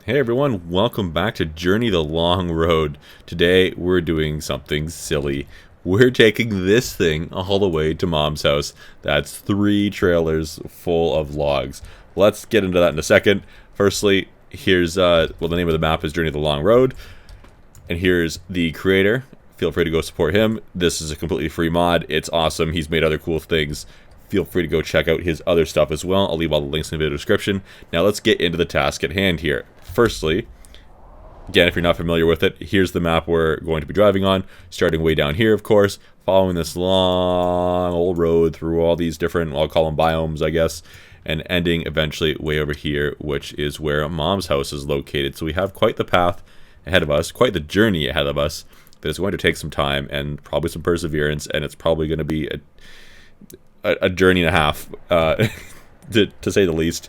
Hey everyone, welcome back to Journey the Long Road. Today we're doing something silly. We're taking this thing all the way to Mom's house. That's 3 trailers full of logs. Let's get into that in a second. Firstly, here's, the name of the map is Journey the Long Road. And here's the creator. Feel free to go support him. This is a completely free mod. It's awesome. He's made other cool things. Feel free to go check out his other stuff as well. I'll leave all the links in the video description. Now let's get into the task at hand here. Firstly, again, if you're not familiar with it, here's the map we're going to be driving on. Starting way down here, of course, following this long old road through all these different, I'll call them biomes, I guess, and ending eventually way over here, which is where Mom's house is located. So we have quite the path ahead of us, quite the journey ahead of us, that is going to take some time and probably some perseverance, and it's probably going to be a journey and a half, to say the least.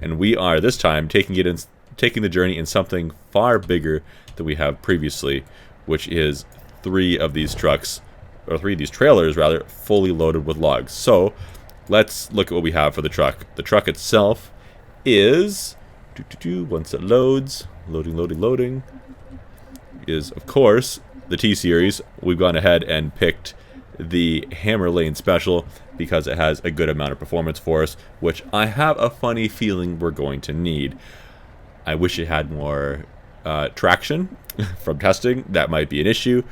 And we are this time taking the journey in something far bigger than we have previously, which is 3 of these trucks, or 3 of these trailers rather, fully loaded with logs. So let's look at what we have for the truck. The truck itself is, once it loads, loading, is of course the T-Series. We've gone ahead and picked the Hammer Lane Special because it has a good amount of performance for us, which I have a funny feeling we're going to need. I wish it had more traction from testing. That might be an issue,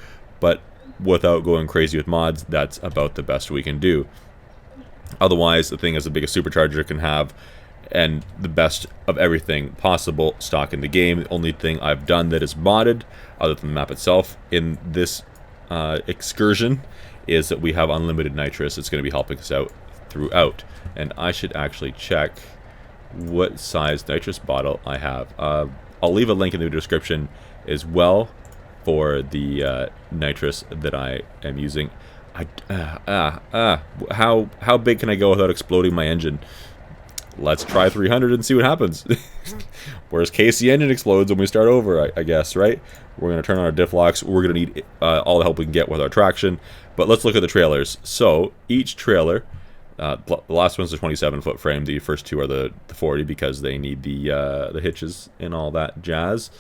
but without going crazy with mods, that's about the best we can do. Otherwise, the thing has the biggest supercharger it can have and the best of everything possible stock in the game. The only thing I've done that is modded, other than the map itself, in this excursion is that we have unlimited nitrous. It's going to be helping us out throughout. And I should actually check what size nitrous bottle I have. I'll leave a link in the description as well for the nitrous that I am using. How big can I go without exploding my engine? Let's try 300 and see what happens. Worst case, the engine explodes when we start over, I guess, right? We're going to turn on our diff locks. We're going to need all the help we can get with our traction. But let's look at the trailers. So each trailer, the last one's the 27-foot frame. The first 2 are the 40 because they need the hitches and all that jazz.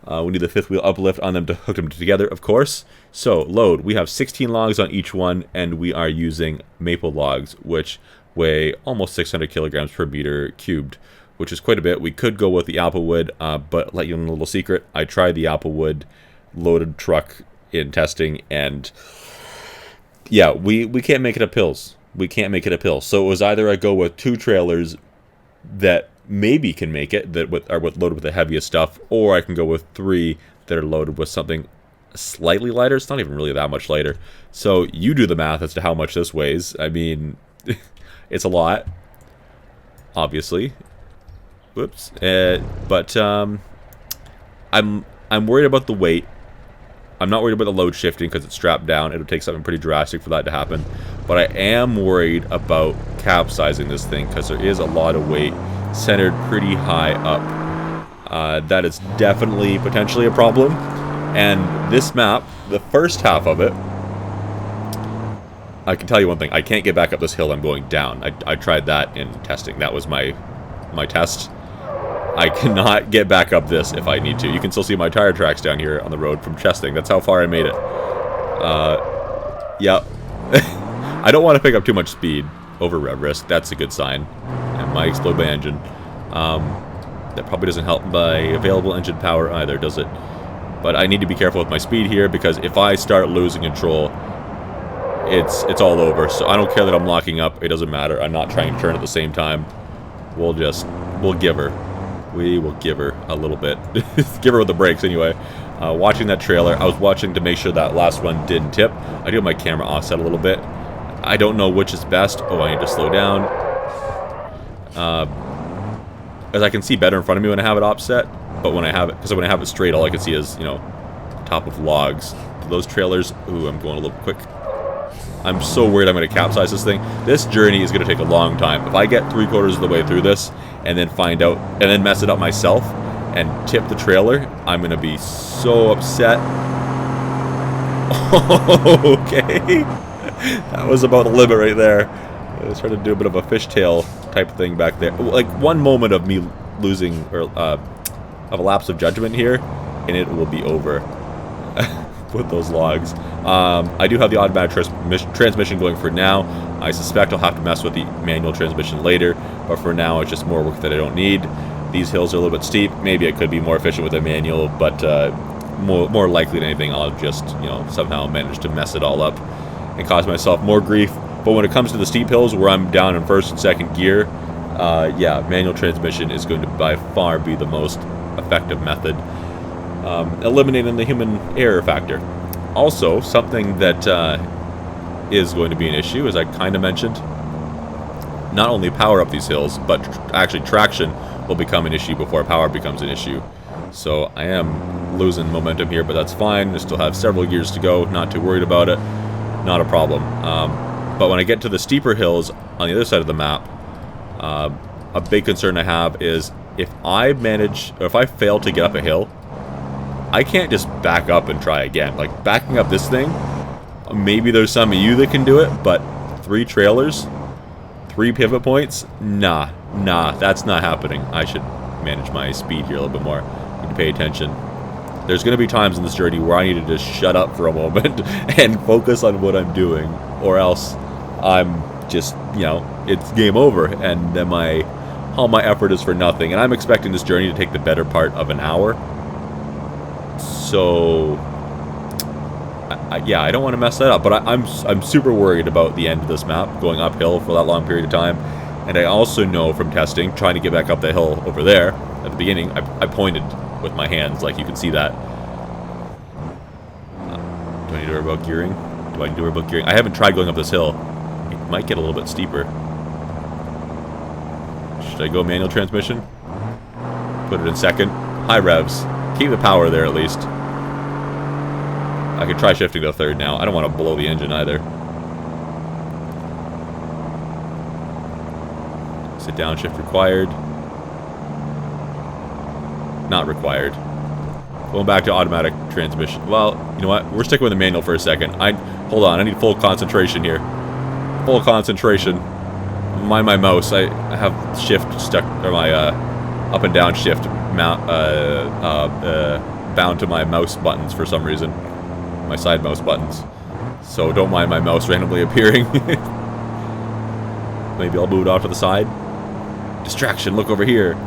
We need the 5th wheel uplift on them to hook them together, of course. So load. We have 16 logs on each one, and we are using maple logs, which weigh almost 600 kilograms per meter cubed, which is quite a bit. We could go with the applewood, but let you in a little secret. I tried the applewood loaded truck in testing, and yeah, we can't make it up hills. We can't make it up hills. So it was either I go with 2 trailers that maybe can make it, that are loaded with the heaviest stuff, or I can go with 3 that are loaded with something slightly lighter. It's not even really that much lighter. So you do the math as to how much this weighs. I mean, it's a lot, obviously. Whoops. But I'm worried about the weight. I'm not worried about the load shifting because it's strapped down. It'll take something pretty drastic for that to happen. But I am worried about capsizing this thing because there is a lot of weight centered pretty high up. That is definitely potentially a problem. And this map, the first half of it, I can tell you one thing. I can't get back up this hill I'm going down. I tried that in testing. That was my test. I cannot get back up this if I need to. You can still see my tire tracks down here on the road from testing. That's how far I made it. Yeah. I don't want to pick up too much speed over rev risk. That's a good sign. It might explode my engine. That probably doesn't help my available engine power either, does it? But I need to be careful with my speed here because if I start losing control, it's all over. So I don't care that I'm locking up. It doesn't matter. I'm not trying to turn at the same time. We'll give her. We will give her a little bit. Give her with the brakes anyway. Watching that trailer, I was watching to make sure that last one didn't tip. I do have my camera offset a little bit. I don't know which is best. Oh, I need to slow down. As I can see better in front of me when I have it offset. But when I have it straight, all I can see is, top of logs. Those trailers, ooh, I'm going a little quick. I'm so worried I'm going to capsize this thing. This journey is going to take a long time. If I get 3/4 of the way through this and then find out and then mess it up myself and tip the trailer, I'm going to be so upset. Okay. That was about the limit right there. I was trying to do a bit of a fishtail type thing back there. Like one moment of me losing or of a lapse of judgment here, and it will be over with those logs. I do have the automatic transmission going for now. I suspect I'll have to mess with the manual transmission later, but for now it's just more work that I don't need. These hills are a little bit steep. Maybe I could be more efficient with a manual, but more likely than anything, I'll just, you know, somehow manage to mess it all up and cause myself more grief. But when it comes to the steep hills where I'm down in first and second gear, yeah, manual transmission is going to by far be the most effective method, eliminating the human error factor. Also, something that is going to be an issue, as I kind of mentioned, not only power up these hills, but actually traction will become an issue before power becomes an issue. So I am losing momentum here, but that's fine. I still have several years to go, not too worried about it. Not a problem. But when I get to the steeper hills on the other side of the map, a big concern I have is if I manage, or if I fail to get up a hill, I can't just back up and try again. Like, backing up this thing, maybe there's some of you that can do it, but 3 trailers, 3 pivot points, nah, that's not happening. I should manage my speed here a little bit more. Need to pay attention. There's going to be times in this journey where I need to just shut up for a moment and focus on what I'm doing, or else I'm just, you know, it's game over, and then all my effort is for nothing. And I'm expecting this journey to take the better part of an hour. So, yeah, I don't want to mess that up, but I'm super worried about the end of this map, going uphill for that long period of time. And I also know from testing, trying to get back up the hill over there, at the beginning, I pointed with my hands, like you can see that. Do I need to worry about gearing? Do I need to worry about gearing? I haven't tried going up this hill. It might get a little bit steeper. Should I go manual transmission? Put it in second. High revs. Keep the power there at least. I could try shifting to third now. I don't want to blow the engine either. Sit down shift required. Not required. Going back to automatic transmission. Well, you know what? We're sticking with the manual for a second. Hold on. I need full concentration here. Full concentration. Mind my mouse. I have shift stuck, or my up and down shift bound to my mouse buttons for some reason. My side mouse buttons. So don't mind my mouse randomly appearing. Maybe I'll move it off to the side. Distraction. Look over here.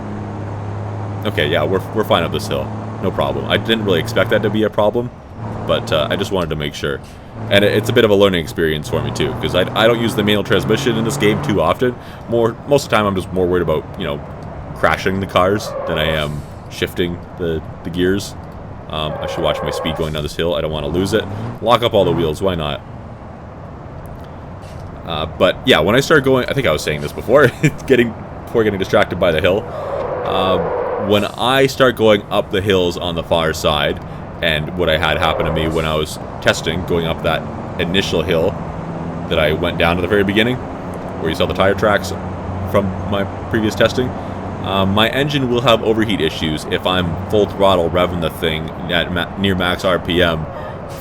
Okay, yeah, we're fine up this hill. No problem. I didn't really expect that to be a problem, but I just wanted to make sure. And it's a bit of a learning experience for me too, because I don't use the manual transmission in this game too often. Most of the time I'm just more worried about, you know, crashing the cars than I am shifting the gears. I should watch my speed going down this hill. I don't want to lose it. Lock up all the wheels. Why not? But yeah, when I start going, I think I was saying this before, before getting distracted by the hill. When I start going up the hills on the far side, and what I had happen to me when I was testing, going up that initial hill that I went down to the very beginning, where you saw the tire tracks from my previous testing, my engine will have overheat issues if I'm full throttle revving the thing at near max RPM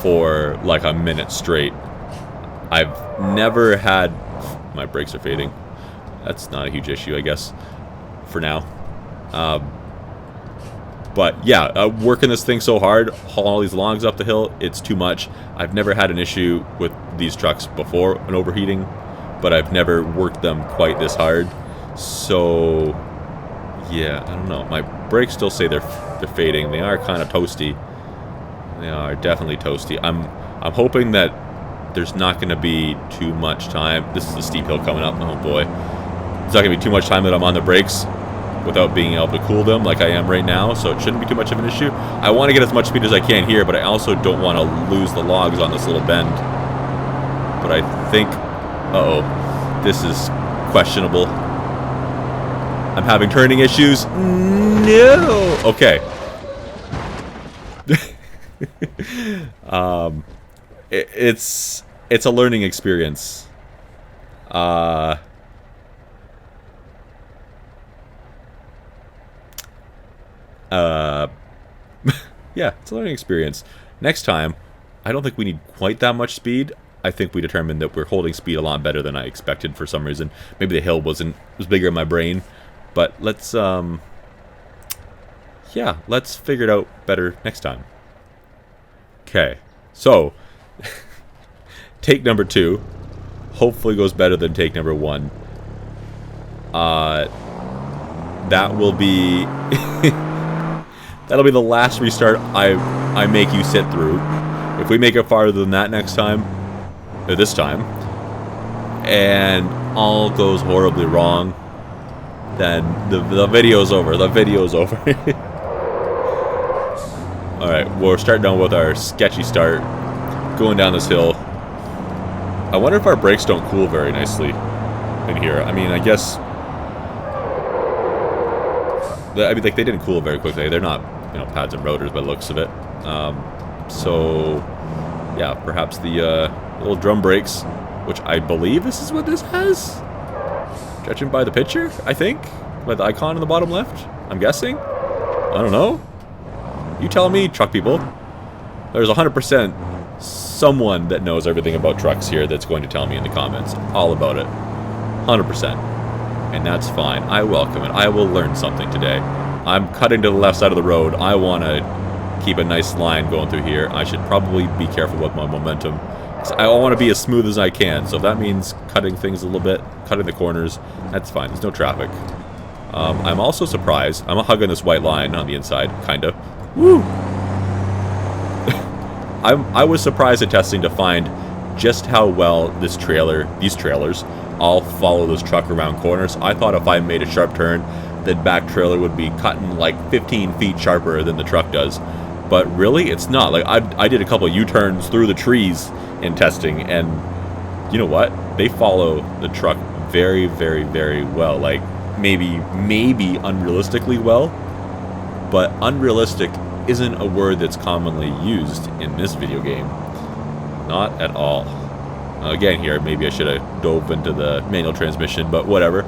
for like a minute straight. I've never had... My brakes are fading. That's not a huge issue, I guess, for now. But yeah, working this thing so hard, hauling all these logs up the hill, it's too much. I've never had an issue with these trucks before, an overheating, but I've never worked them quite this hard. So yeah, I don't know. My brakes still say they're fading. They are kind of toasty. They are definitely toasty. I'm hoping that there's not going to be too much time. This is a steep hill coming up. Oh boy. There's not going to be too much time that I'm on the brakes without being able to cool them like I am right now, so it shouldn't be too much of an issue. I want to get as much speed as I can here, but I also don't want to lose the logs on this little bend. But I think... Uh-oh. This is questionable. I'm having turning issues. No! Okay. It's a learning experience. Yeah, it's a learning experience. Next time, I don't think we need quite that much speed. I think we determined that we're holding speed a lot better than I expected for some reason. Maybe the hill was bigger in my brain. But let's yeah, let's figure it out better next time. Okay, so take number 2 hopefully goes better than take number 1. That will be that'll be the last restart I make you sit through. If we make it farther than that next time, or this time, and all goes horribly wrong, then the video's over. The video's over. Alright, we're starting down with our sketchy start. Going down this hill. I wonder if our brakes don't cool very nicely in here. I mean, I guess... I mean, like, they didn't cool very quickly. They're not, you know, pads and rotors by the looks of it. So, yeah, perhaps the little drum brakes, which I believe this is what this has? Judging by the picture, I think? By the icon in the bottom left? I'm guessing? I don't know. You tell me, truck people. There's 100% someone that knows everything about trucks here that's going to tell me in the comments all about it. 100%. And that's fine. I welcome it. I will learn something today. I'm cutting to the left side of the road. I want to keep a nice line going through here. I should probably be careful with my momentum. I want to be as smooth as I can. So if that means cutting things a little bit, cutting the corners, that's fine. There's no traffic. I'm also surprised. I'm hugging this white line on the inside, kind of. Woo! I was surprised at testing to find just how well these trailers, all follow this truck around corners. I thought if I made a sharp turn, the back trailer would be cutting like 15 feet sharper than the truck does. But really, it's not. Like I did a couple U-turns through the trees in testing, and you know what? They follow the truck very, very, very well. Like maybe unrealistically well, but unrealistic isn't a word that's commonly used in this video game. Not at all. Again here, maybe I should have dove into the manual transmission, but whatever.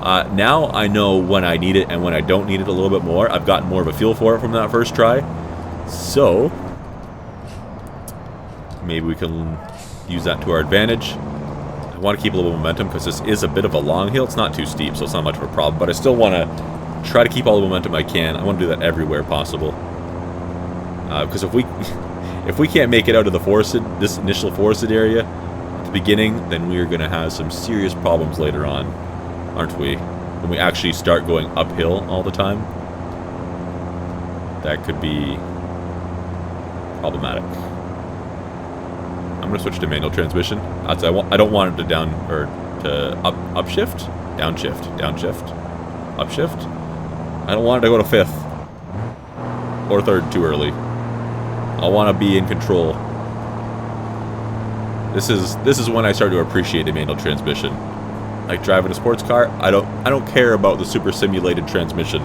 Now I know when I need it and when I don't need it a little bit more. I've gotten more of a feel for it from that first try. So, maybe we can use that to our advantage. I want to keep a little momentum because this is a bit of a long hill. It's not too steep, so it's not much of a problem, but I still want to try to keep all the momentum I can. I want to do that everywhere possible. Because if we can't make it out of the this initial forested area at the beginning, then we are going to have some serious problems later on, aren't we? When we actually start going uphill all the time, that could be problematic. I'm going to switch to manual transmission. I don't want it to upshift, downshift, upshift. I don't want it to go to 5th or 3rd too early. I want to be in control. This is when I start to appreciate the manual transmission. Like driving a sports car, I don't care about the super simulated transmission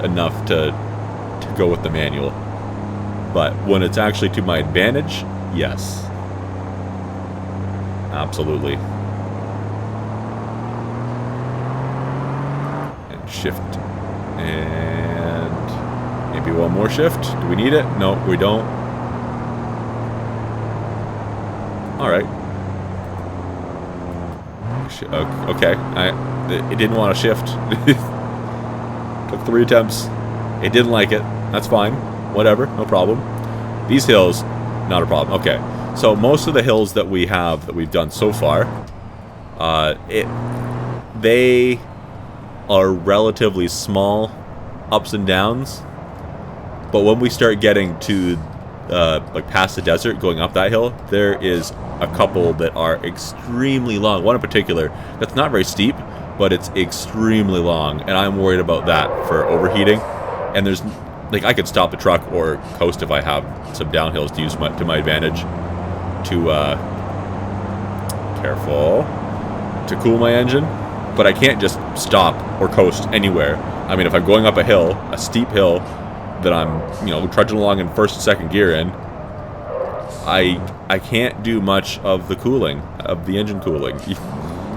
enough to go with the manual. But when it's actually to my advantage, yes. Absolutely. And shift. And maybe one more shift. Do we need it? No, we don't. Alright. Okay. It didn't want to shift. Took 3 attempts. It didn't like it. That's fine. Whatever. No problem. These hills, not a problem. Okay. So most of the hills that we've done so far, they are relatively small ups and downs. But when we start getting to like past the desert, going up that hill, there is a couple that are extremely long. One in particular that's not very steep, but it's extremely long, and I'm worried about that for overheating. And there's like I could stop the truck or coast if I have some downhills to use to my advantage to to cool my engine, but I can't just stop or coast anywhere. I mean, if I'm going up a hill, a steep hill that I'm trudging along in 1st and 2nd gear in, I can't do much of the cooling, of the engine cooling.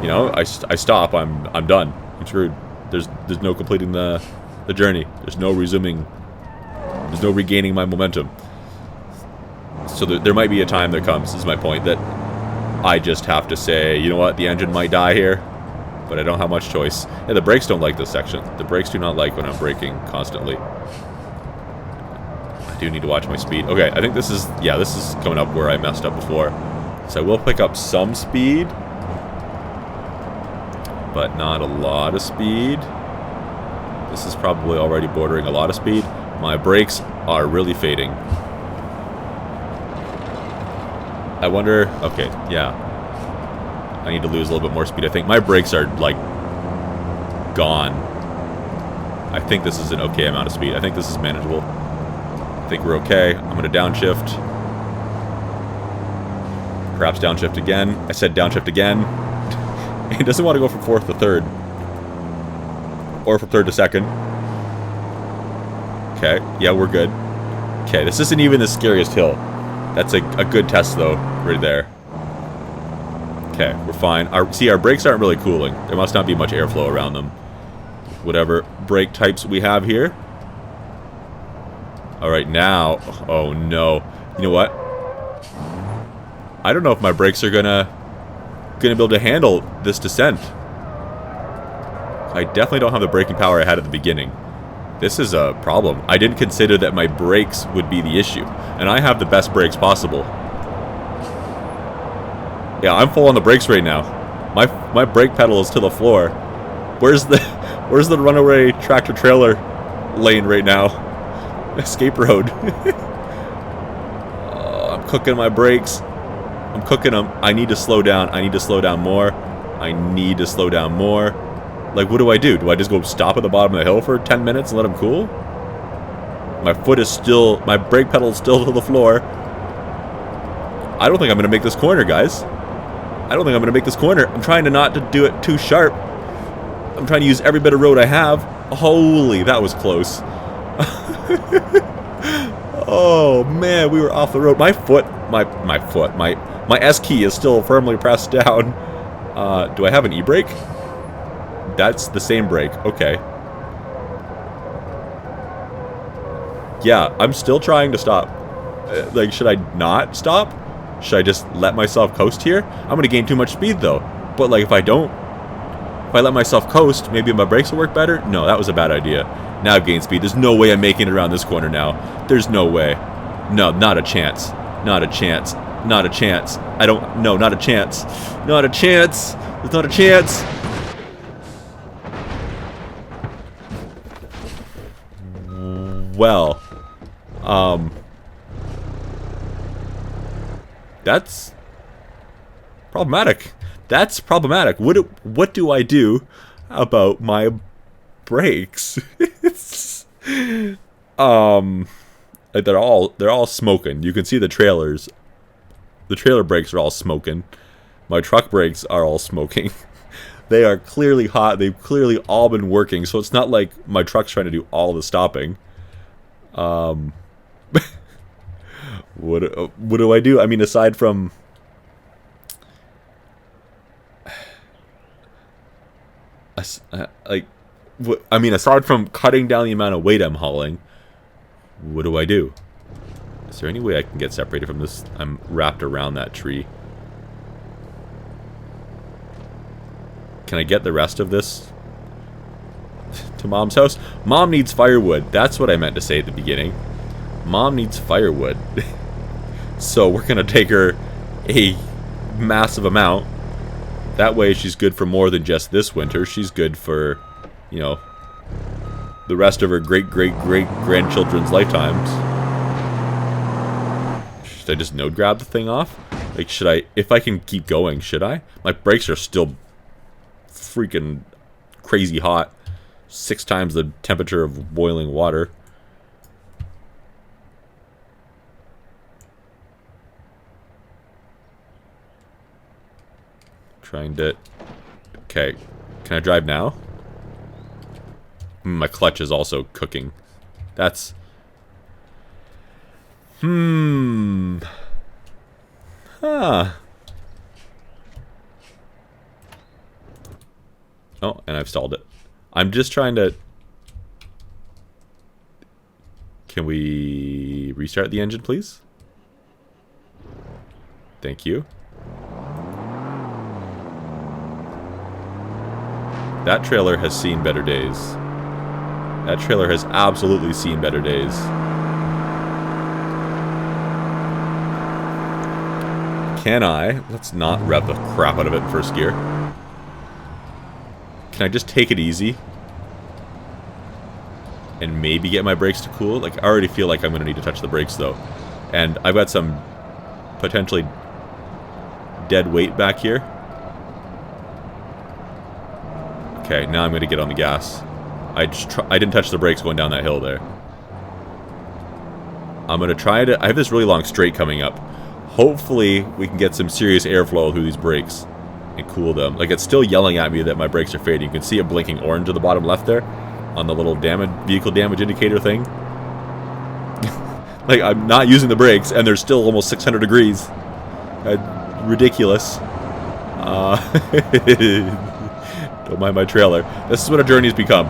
I stop, I'm done. I'm screwed. There's no completing the journey. There's no resuming. There's no regaining my momentum. So there might be a time that comes, is my point, that I just have to say, you know what, the engine might die here, but I don't have much choice. And the brakes don't like this section. The brakes do not like when I'm braking constantly. do need to watch my speed. Okay, I think this is, yeah, this is coming up where I messed up before. So I will pick up some speed, but not a lot of speed. This is probably already bordering a lot of speed. My brakes are really fading. I wonder, okay, yeah. I need to lose a little bit more speed. I think my brakes are, like, gone. I think this is an okay amount of speed. I think this is manageable. I think we're okay. I'm going to downshift. Perhaps downshift again. I said downshift again. It doesn't want to go from 4th to 3rd. Or from 3rd to 2nd. Okay, yeah, we're good. Okay, this isn't even the scariest hill. That's a good test, though, right there. Okay, we're fine. See, our brakes aren't really cooling. There must not be much airflow around them. Whatever brake types we have here. Alright, now... Oh, no. You know what? I don't know if my brakes are gonna be able to handle this descent. I definitely don't have the braking power I had at the beginning. This is a problem. I didn't consider that my brakes would be the issue. And I have the best brakes possible. Yeah, I'm full on the brakes right now. My brake pedal is to the floor. Where's the runaway tractor trailer lane right now? Escape road. I'm cooking my brakes. I'm cooking them. I need to slow down. I need to slow down more. I need to slow down more. Like, what do I do? Do I just go stop at the bottom of the hill for 10 minutes and let them cool? My foot is still... My brake pedal is still to the floor. I don't think I'm going to make this corner, guys. I don't think I'm going to make this corner. I'm trying to not to do it too sharp. I'm trying to use every bit of road I have. Holy, that was close. Oh, man, we were off the road. My S key is still firmly pressed down. Do I have an e-brake? That's the same brake. Okay. Yeah, I'm still trying to stop. Like, should I not stop? Should I just let myself coast here? I'm going to gain too much speed, though. But, like, if I let myself coast, maybe my brakes will work better? No, that was a bad idea. Now I've gained speed. There's no way I'm making it around this corner now. There's no way. No, not a chance. Not a chance. Not a chance. No, not a chance. Not a chance. There's not a chance. Well, that's problematic. That's problematic. What do I do about my brakes? They're all smoking. You can see the trailers. The trailer brakes are all smoking. My truck brakes are all smoking. They are clearly hot. They've clearly all been working, so it's not like my truck's trying to do all the stopping. What do I do? I mean, aside from aside from cutting down the amount of weight I'm hauling, what do I do? Is there any way I can get separated from this? I'm wrapped around that tree. Can I get the rest of this to Mom's house? Mom needs firewood. That's what I meant to say at the beginning. Mom needs firewood. So we're going to take her a massive amount. That way she's good for more than just this winter. She's good for, you know, the rest of her great-great-great-grandchildren's lifetimes. Should I just node grab the thing off? Like, should I... If I can keep going, should I? My brakes are still freaking crazy hot. 6 times the temperature of boiling water. Trying to... Okay. Can I drive now? My clutch is also cooking. That's... Huh. Oh, and I've stalled it. I'm just trying to... Can we restart the engine, please? Thank you. That trailer has seen better days. That trailer has absolutely seen better days. Can I? Let's not rev the crap out of it in first gear. Can I just take it easy? And maybe get my brakes to cool? Like, I already feel like I'm going to need to touch the brakes, though. And I've got some potentially dead weight back here. Okay, now I'm going to get on the gas. I didn't touch the brakes going down that hill there. I'm going to try to... I have this really long straight coming up. Hopefully, we can get some serious airflow through these brakes and cool them. Like, it's still yelling at me that my brakes are fading. You can see it blinking orange at the bottom left there on the little vehicle damage indicator thing. Like, I'm not using the brakes, and they're still almost 600 degrees. Ridiculous. Don't mind my trailer. This is what a journey's become.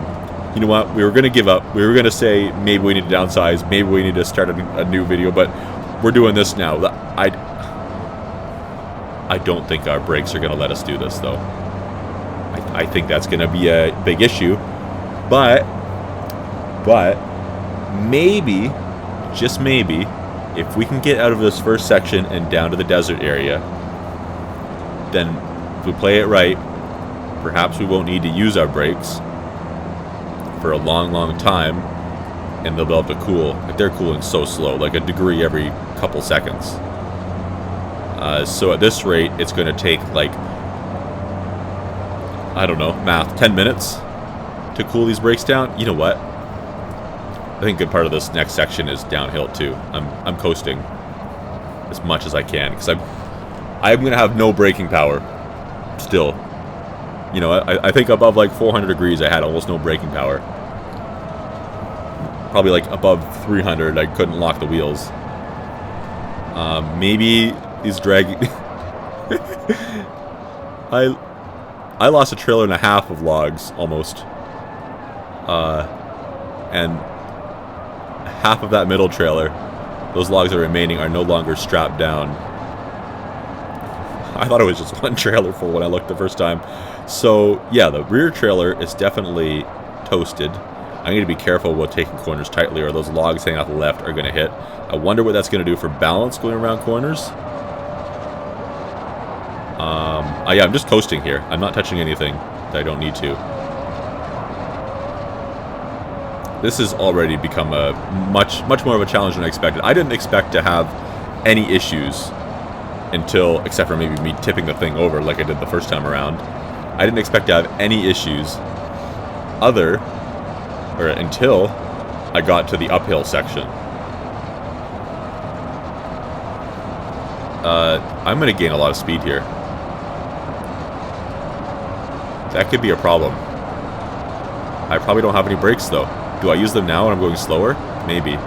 You know what? We were going to give up. We were going to say maybe we need to downsize. Maybe we need to start a new video. But we're doing this now. I don't think our brakes are going to let us do this, though. I think that's going to be a big issue. But maybe, just maybe, if we can get out of this first section and down to the desert area, then if we play it right, perhaps we won't need to use our brakes for a long, long time, and they'll be able to cool. Like, they're cooling so slow, like a degree every couple seconds. So at this rate, it's going to take, like, I don't know, math, 10 minutes to cool these brakes down. You know what? I think a good part of this next section is downhill too. I'm coasting as much as I can because I'm going to have no braking power still. You know, I think above like 400 degrees I had almost no braking power. Probably like above 300 I couldn't lock the wheels. Maybe these dragging... I lost a trailer and a half of logs almost. And half of that middle trailer, those logs that are remaining are no longer strapped down. I thought it was just one trailer full when I looked the first time. So yeah, the rear trailer is definitely toasted. I need to be careful with taking corners tightly or those logs hanging off the left are going to hit. I wonder what that's going to do for balance going around corners. Yeah, I'm just coasting here. I'm not touching anything that I don't need to. This has already become a much more of a challenge than I expected. I didn't expect to have any issues until, except for maybe me tipping the thing over like I did the first time around. I didn't expect to have any issues until I got to the uphill section. I'm going to gain a lot of speed here. That could be a problem. I probably don't have any brakes though. Do I use them now when I'm going slower? Maybe.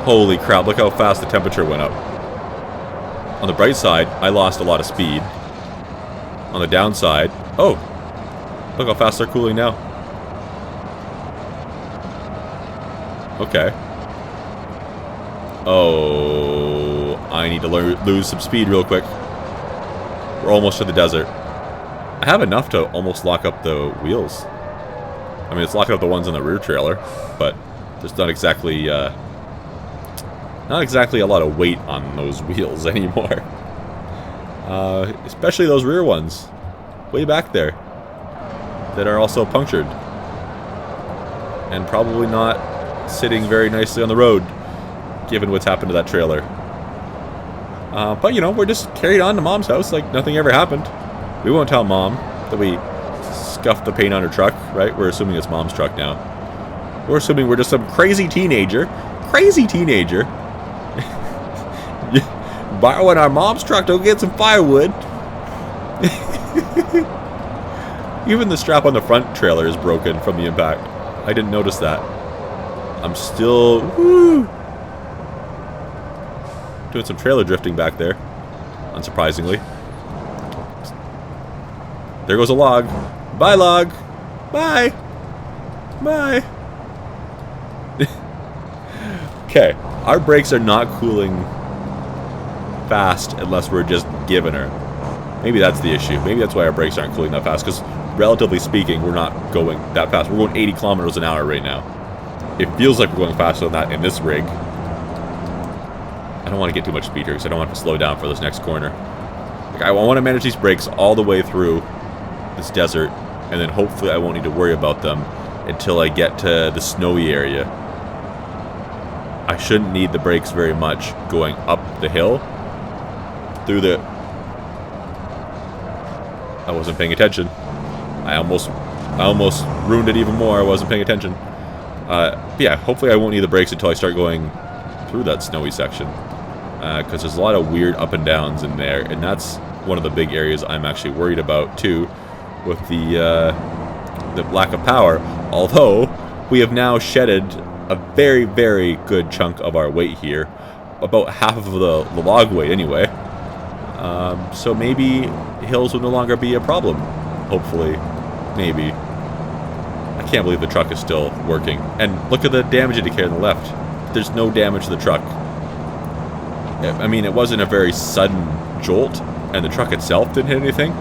Holy crap, look how fast the temperature went up. On the bright side, I lost a lot of speed. On the downside, oh, look how fast they're cooling now. Okay. Oh, I need to lose some speed real quick. We're almost to the desert. I have enough to almost lock up the wheels. I mean, it's locking up the ones on the rear trailer, but there's not exactly a lot of weight on those wheels anymore. Especially those rear ones, way back there, that are also punctured. And probably not sitting very nicely on the road, given what's happened to that trailer. But, you know, we're just carried on to Mom's house like nothing ever happened. We won't tell Mom that we scuffed the paint on her truck, right? We're assuming it's Mom's truck now. We're assuming we're just some crazy teenager. Borrowing our mom's truck to go get some firewood. Even the strap on the front trailer is broken from the impact. I didn't notice that. I'm still doing some trailer drifting back there, unsurprisingly. There goes a log. Bye, log. Bye. Bye. Okay, our brakes are not cooling fast unless we're just giving her. Maybe that's the issue. Maybe that's why our brakes aren't cooling that fast, because relatively speaking, we're not going that fast. We're going 80 kilometers an hour right now. It feels like we're going faster than that in this rig. I don't want to get too much speed here because I don't want to slow down for this next corner. Like, I want to manage these brakes all the way through this desert, and then hopefully I won't need to worry about them until I get to the snowy area. I shouldn't need the brakes very much going up the hill through the... I wasn't paying attention. I almost ruined it even more. I wasn't paying attention. Yeah, hopefully I won't need the brakes until I start going through that snowy section. Because there's a lot of weird up and downs in there, and that's one of the big areas I'm actually worried about too, with the lack of power. Although we have now shedded a very, very good chunk of our weight here, about half of the log weight anyway. So maybe hills will no longer be a problem. Hopefully, maybe. I can't believe the truck is still working. And look at the damage indicator on the left. There's no damage to the truck. I mean, it wasn't a very sudden jolt, and the truck itself didn't hit anything.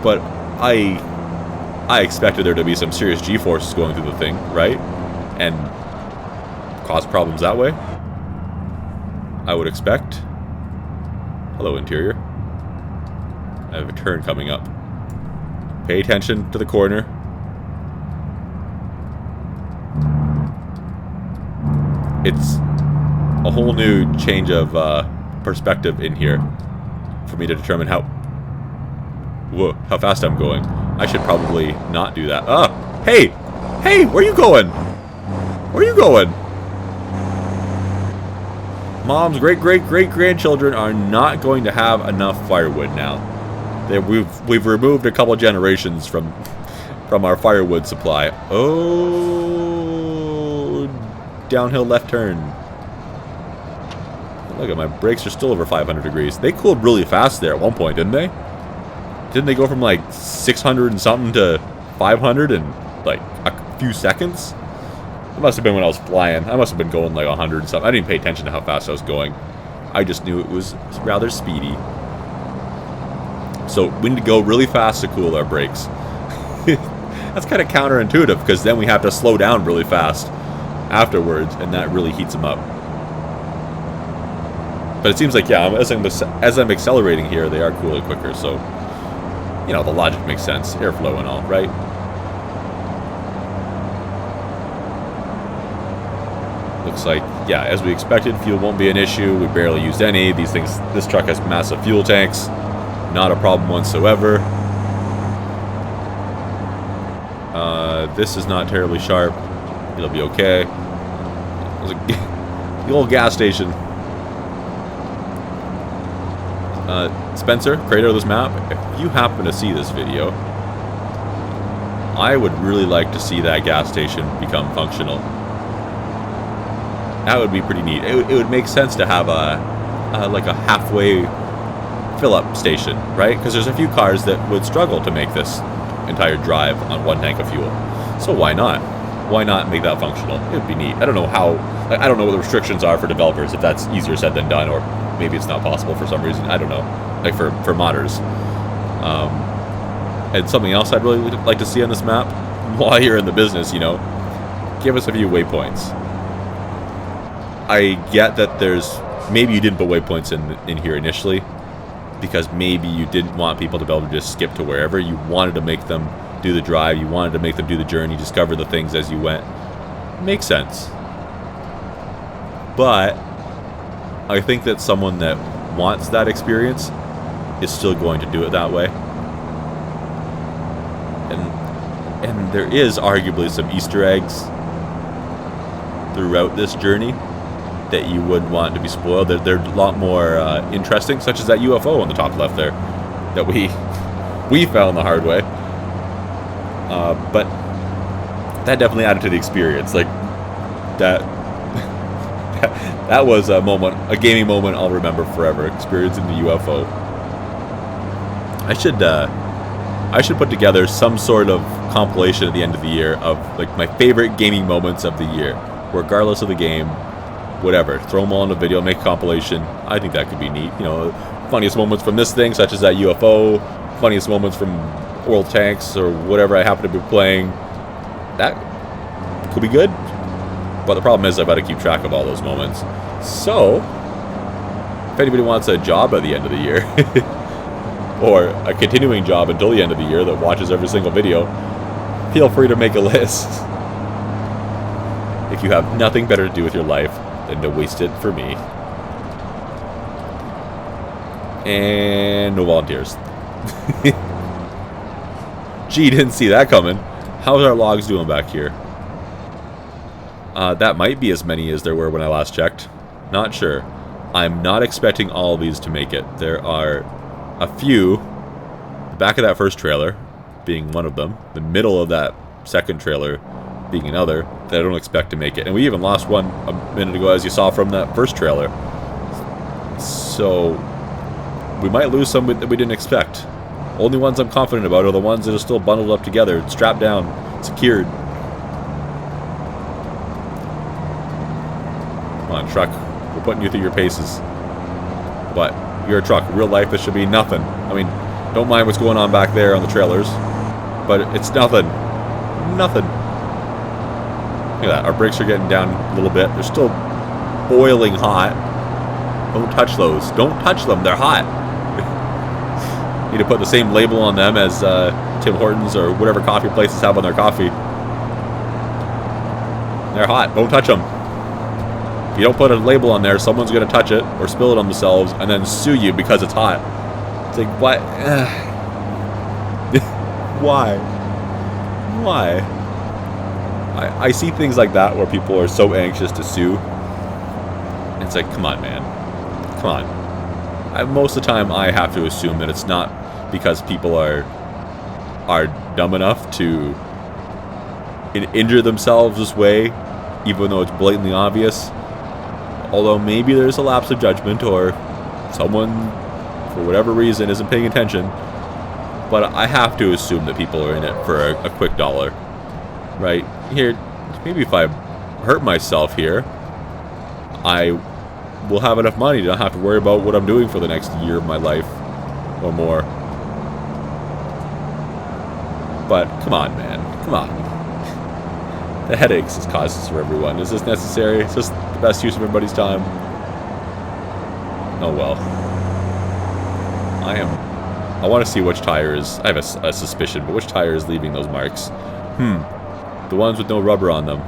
But I expected there to be some serious G-forces going through the thing, right? And cause problems that way. I would expect. Hello, interior. I have a turn coming up. Pay attention to the corner. It's a whole new change of perspective in here for me to determine how fast I'm going. I should probably not do that. Ah! Hey! Hey! Where are you going? Where are you going? Mom's great-great-great-grandchildren are not going to have enough firewood now. We've removed a couple generations from our firewood supply. Oh, downhill left turn. Look at my brakes are still over 500 degrees. They cooled really fast there at one point, didn't they? Didn't they go from like 600 and something to 500 in like a few seconds? It must have been when I was flying. I must have been going like 100 and something. I didn't pay attention to how fast I was going. I just knew it was rather speedy. So we need to go really fast to cool our brakes. That's kind of counterintuitive because then we have to slow down really fast afterwards, and that really heats them up. But it seems like, yeah, as I'm accelerating here, they are cooling quicker, so, you know, the logic makes sense. Airflow and all, right? Looks like, yeah, as we expected, fuel won't be an issue. We barely used any. These things, this truck has massive fuel tanks. Not a problem whatsoever. This is not terribly sharp. It'll be okay. There's the old gas station. Spencer, creator of this map, if you happen to see this video, I would really like to see that gas station become functional. That would be pretty neat. It would make sense to have like a halfway fill-up station, right? Because there's a few cars that would struggle to make this entire drive on one tank of fuel. So why not? Why not make that functional? It would be neat. I don't know how. I don't know what the restrictions are for developers. If that's easier said than done, or maybe it's not possible for some reason. I don't know. Like for modders. And something else I'd really like to see on this map, while you're in the business, you know, give us a few waypoints. I get that there's maybe you didn't put waypoints in here initially because maybe you didn't want people to be able to just skip to wherever. You wanted to make them do the drive. You wanted to make them do the journey, discover the things as you went. Makes sense. But I think that someone that wants that experience is still going to do it that way. And there is arguably some Easter eggs throughout this journey that you wouldn't want to be spoiled. They're a lot more interesting, such as that UFO on the top left there that we found the hard way. But that definitely added to the experience. Like that was a moment, a gaming moment I'll remember forever. Experiencing the UFO. I should put together some sort of compilation at the end of the year of like my favorite gaming moments of the year, regardless of the game. Whatever, throw them all in a video, make a compilation. I think that could be neat. You know, funniest moments from this thing, such as that UFO. Funniest moments from World Tanks or whatever I happen to be playing. That could be good. But the problem is I've got to keep track of all those moments. So, anybody wants a job at the end of the year, or a continuing job until the end of the year that watches every single video, feel free to make a list. If you have nothing better to do with your life than to waste it for me. And no volunteers. Gee, didn't see that coming. How's our logs doing back here? That might be as many as there were when I last checked. Not sure. I'm not expecting all of these to make it. There are a few. The back of that first trailer being one of them. The middle of that second trailer being another that I don't expect to make it. And we even lost one a minute ago, as you saw from that first trailer. So we might lose some that we didn't expect. Only ones I'm confident about are the ones that are still bundled up together, strapped down, secured. Come on, truck. We're putting you through your paces. But you're a truck. In real life, this should be nothing. I mean, don't mind what's going on back there on the trailers, but it's nothing. Nothing. Look at that. Our brakes are getting down a little bit. They're still boiling hot. Don't touch those. Don't touch them. They're hot. Need to put the same label on them as Tim Hortons or whatever coffee places have on their coffee. They're hot. Don't touch them. If you don't put a label on there, someone's going to touch it or spill it on themselves and then sue you because it's hot. It's like, what? Why? Why? I see things like that where people are so anxious to sue. It's like, come on, man. Come on. Most of the time, I have to assume that it's not because people are dumb enough to injure themselves this way, even though it's blatantly obvious. Although maybe there's a lapse of judgment, or someone, for whatever reason, isn't paying attention. But I have to assume that people are in it for a quick dollar. Right? Here, maybe if I hurt myself here, I will have enough money to not have to worry about what I'm doing for the next year of my life or more. But come on, man. Come on. The headaches this causes for everyone. Is this necessary? Is this the best use of everybody's time? Oh well. I want to see which tire is... I have a suspicion, but which tire is leaving those marks? The ones with no rubber on them.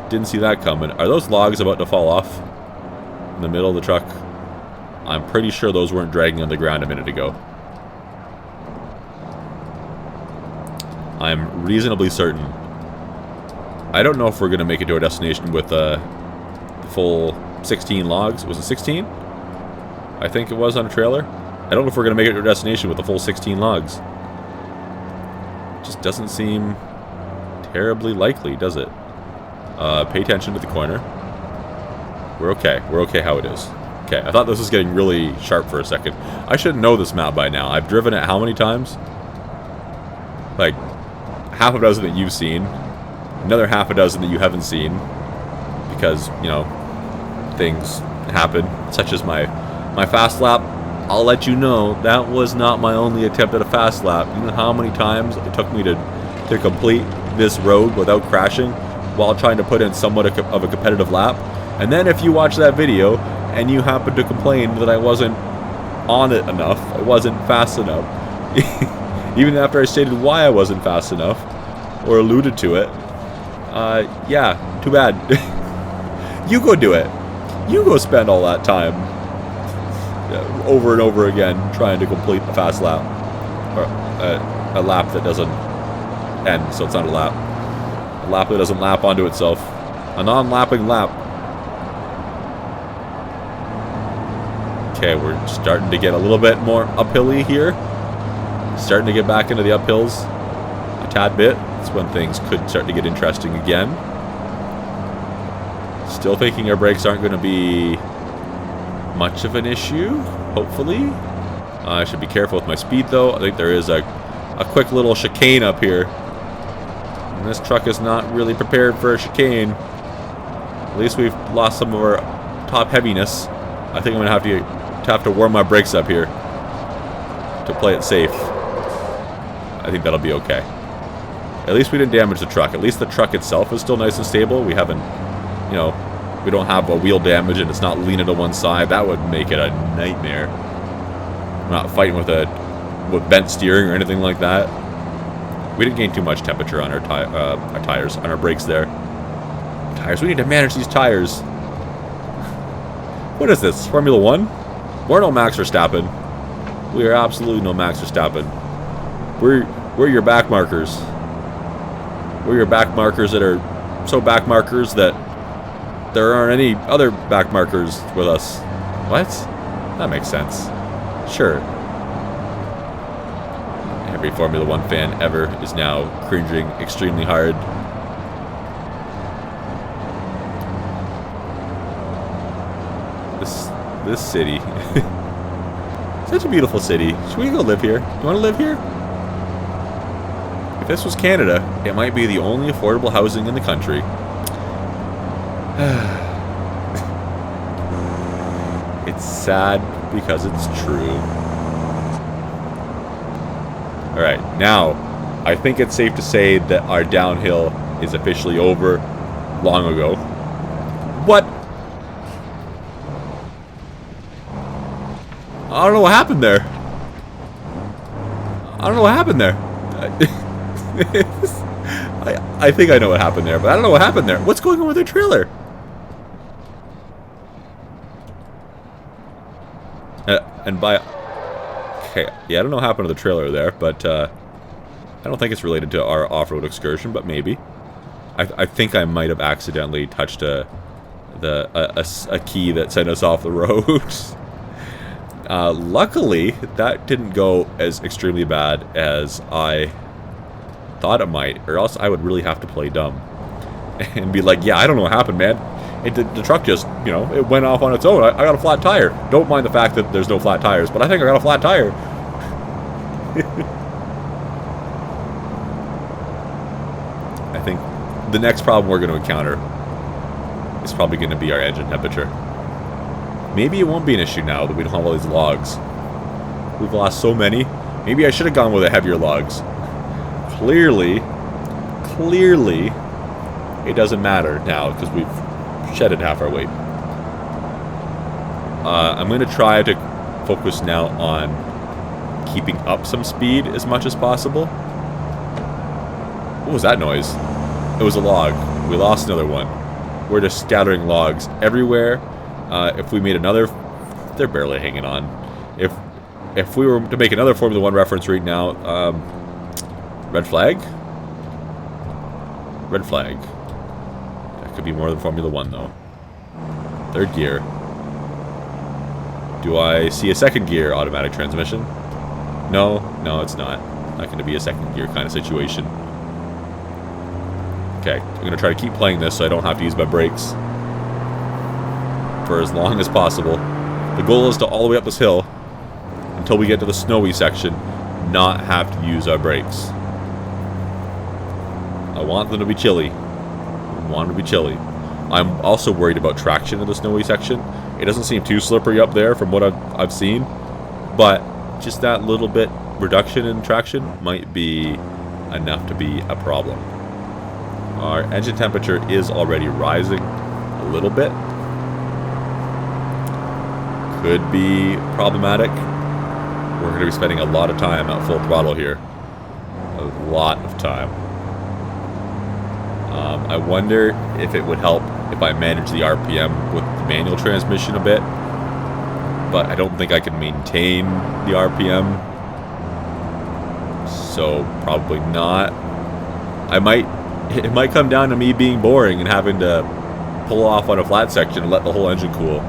Didn't see that coming. Are those logs about to fall off in the middle of the truck? I'm pretty sure those weren't dragging on the ground a minute ago. I'm reasonably certain. I don't know if we're going to make it to our destination with the full 16 logs. Was it 16? I think it was on a trailer. I don't know if we're going to make it to our destination with the full 16 logs. It just doesn't seem terribly likely, does it? Pay attention to the corner. We're okay. We're okay how it is. Okay, I thought this was getting really sharp for a second. I should know this map by now. I've driven it how many times? Like, half a dozen that you've seen. Another half a dozen that you haven't seen. Because, you know, things happen. Such as my fast lap. I'll let you know, that was not my only attempt at a fast lap. You know how many times it took me to complete this road without crashing while trying to put in somewhat of a competitive lap? And then if you watch that video and you happen to complain that I wasn't on it enough, I wasn't fast enough, even after I stated why I wasn't fast enough, or alluded to it, yeah, too bad. You go do it. You go spend all that time over and over again trying to complete a fast lap, or a lap that doesn't end, so it's not a lap. A lap that doesn't lap onto itself. A non-lapping lap. Okay, we're starting to get a little bit more uphilly here. Starting to get back into the uphills a tad bit. That's when things could start to get interesting again. Still thinking our brakes aren't going to be much of an issue, hopefully. I should be careful with my speed, though. I think there is a quick little chicane up here. And this truck is not really prepared for a chicane. At least we've lost some of our top heaviness. I think I'm going to have to warm my brakes up here to play it safe. I think that'll be okay. At least we didn't damage the truck. At least the truck itself is still nice and stable. We haven't, you know, we don't have a wheel damage and it's not leaning to one side, that would make it a nightmare. I'm not fighting with bent steering or anything like that. We didn't gain too much temperature on our tires, on our brakes there. Tires, we need to manage these tires. What is this, Formula 1? We're no Max Verstappen. We are absolutely no Max Verstappen. We're your back markers. We're your back markers that are so back markers that there aren't any other back markers with us. What? That makes sense. Sure. Every Formula 1 fan ever is now cringing extremely hard. This city. Such a beautiful city. Should we go live here? Do you want to live here? If this was Canada, it might be the only affordable housing in the country. It's sad because it's true. Alright, now, I think it's safe to say that our downhill is officially over long ago. What? I don't know what happened there. I don't know what happened there. I think I know what happened there, but I don't know what happened there. What's going on with their trailer? Okay, yeah, I don't know what happened to the trailer there, but I don't think it's related to our off-road excursion, but maybe. I think I might have accidentally touched a key that sent us off the road. Luckily, that didn't go as extremely bad as I thought it might, or else I would really have to play dumb and be like, yeah, I don't know what happened, man. The truck just, you know, it went off on its own. I got a flat tire. Don't mind the fact that there's no flat tires, but I think I got a flat tire. I think the next problem we're going to encounter is probably going to be our engine temperature. Maybe it won't be an issue now that we don't have all these logs. We've lost so many. Maybe I should have gone with the heavier logs. Clearly, it doesn't matter now because we've shedded half our weight. I'm going to try to focus now on keeping up some speed as much as possible. What was that noise? It was a log. We lost another one. We're just scattering logs everywhere. If we made another... They're barely hanging on. If we were to make another Formula 1 reference right now... red flag? Red flag. That could be more than Formula 1, though. Third gear. Do I see a second gear automatic transmission? No, it's not. Not going to be a second gear kind of situation. Okay, I'm going to try to keep playing this so I don't have to use my brakes for as long as possible. The goal is to all the way up this hill until we get to the snowy section, not have to use our brakes. I want them to be chilly. I want them to be chilly. I'm also worried about traction in the snowy section. It doesn't seem too slippery up there from what I've seen, but just that little bit reduction in traction might be enough to be a problem. Our engine temperature is already rising a little bit. Could be problematic. We're going to be spending a lot of time at full throttle here. A lot of time. I wonder if it would help if I manage the RPM with the manual transmission a bit. But I don't think I can maintain the RPM. So probably not. It might come down to me being boring and having to pull off on a flat section and let the whole engine cool,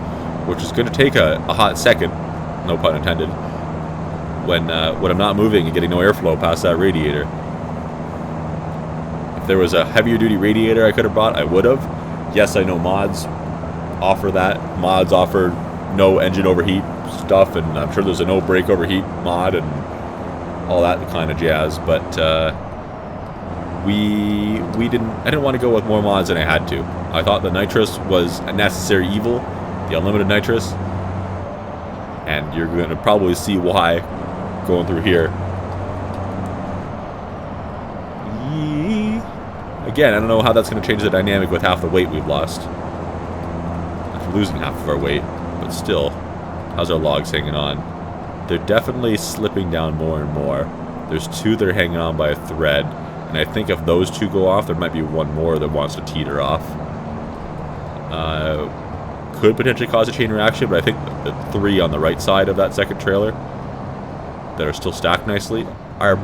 which is going to take a hot second, no pun intended, when I'm not moving and getting no airflow past that radiator. If there was a heavier duty radiator I could have brought, I would have. Yes, I know mods offer that. Mods offer no engine overheat stuff, and I'm sure there's a no brake overheat mod and all that kind of jazz, but I didn't want to go with more mods than I had to. I thought the Nitrous was a necessary evil, the unlimited Nitrous, and you're going to probably see why going through here. Again, I don't know how that's going to change the dynamic with half the weight we've lost. losing half of our weight, but still, how's our logs hanging on? They're definitely slipping down more and more. There's 2 that are hanging on by a thread, and I think if those 2 go off, there might be 1 more that wants to teeter off. Could potentially cause a chain reaction, but I think the 3 on the right side of that second trailer that are still stacked nicely are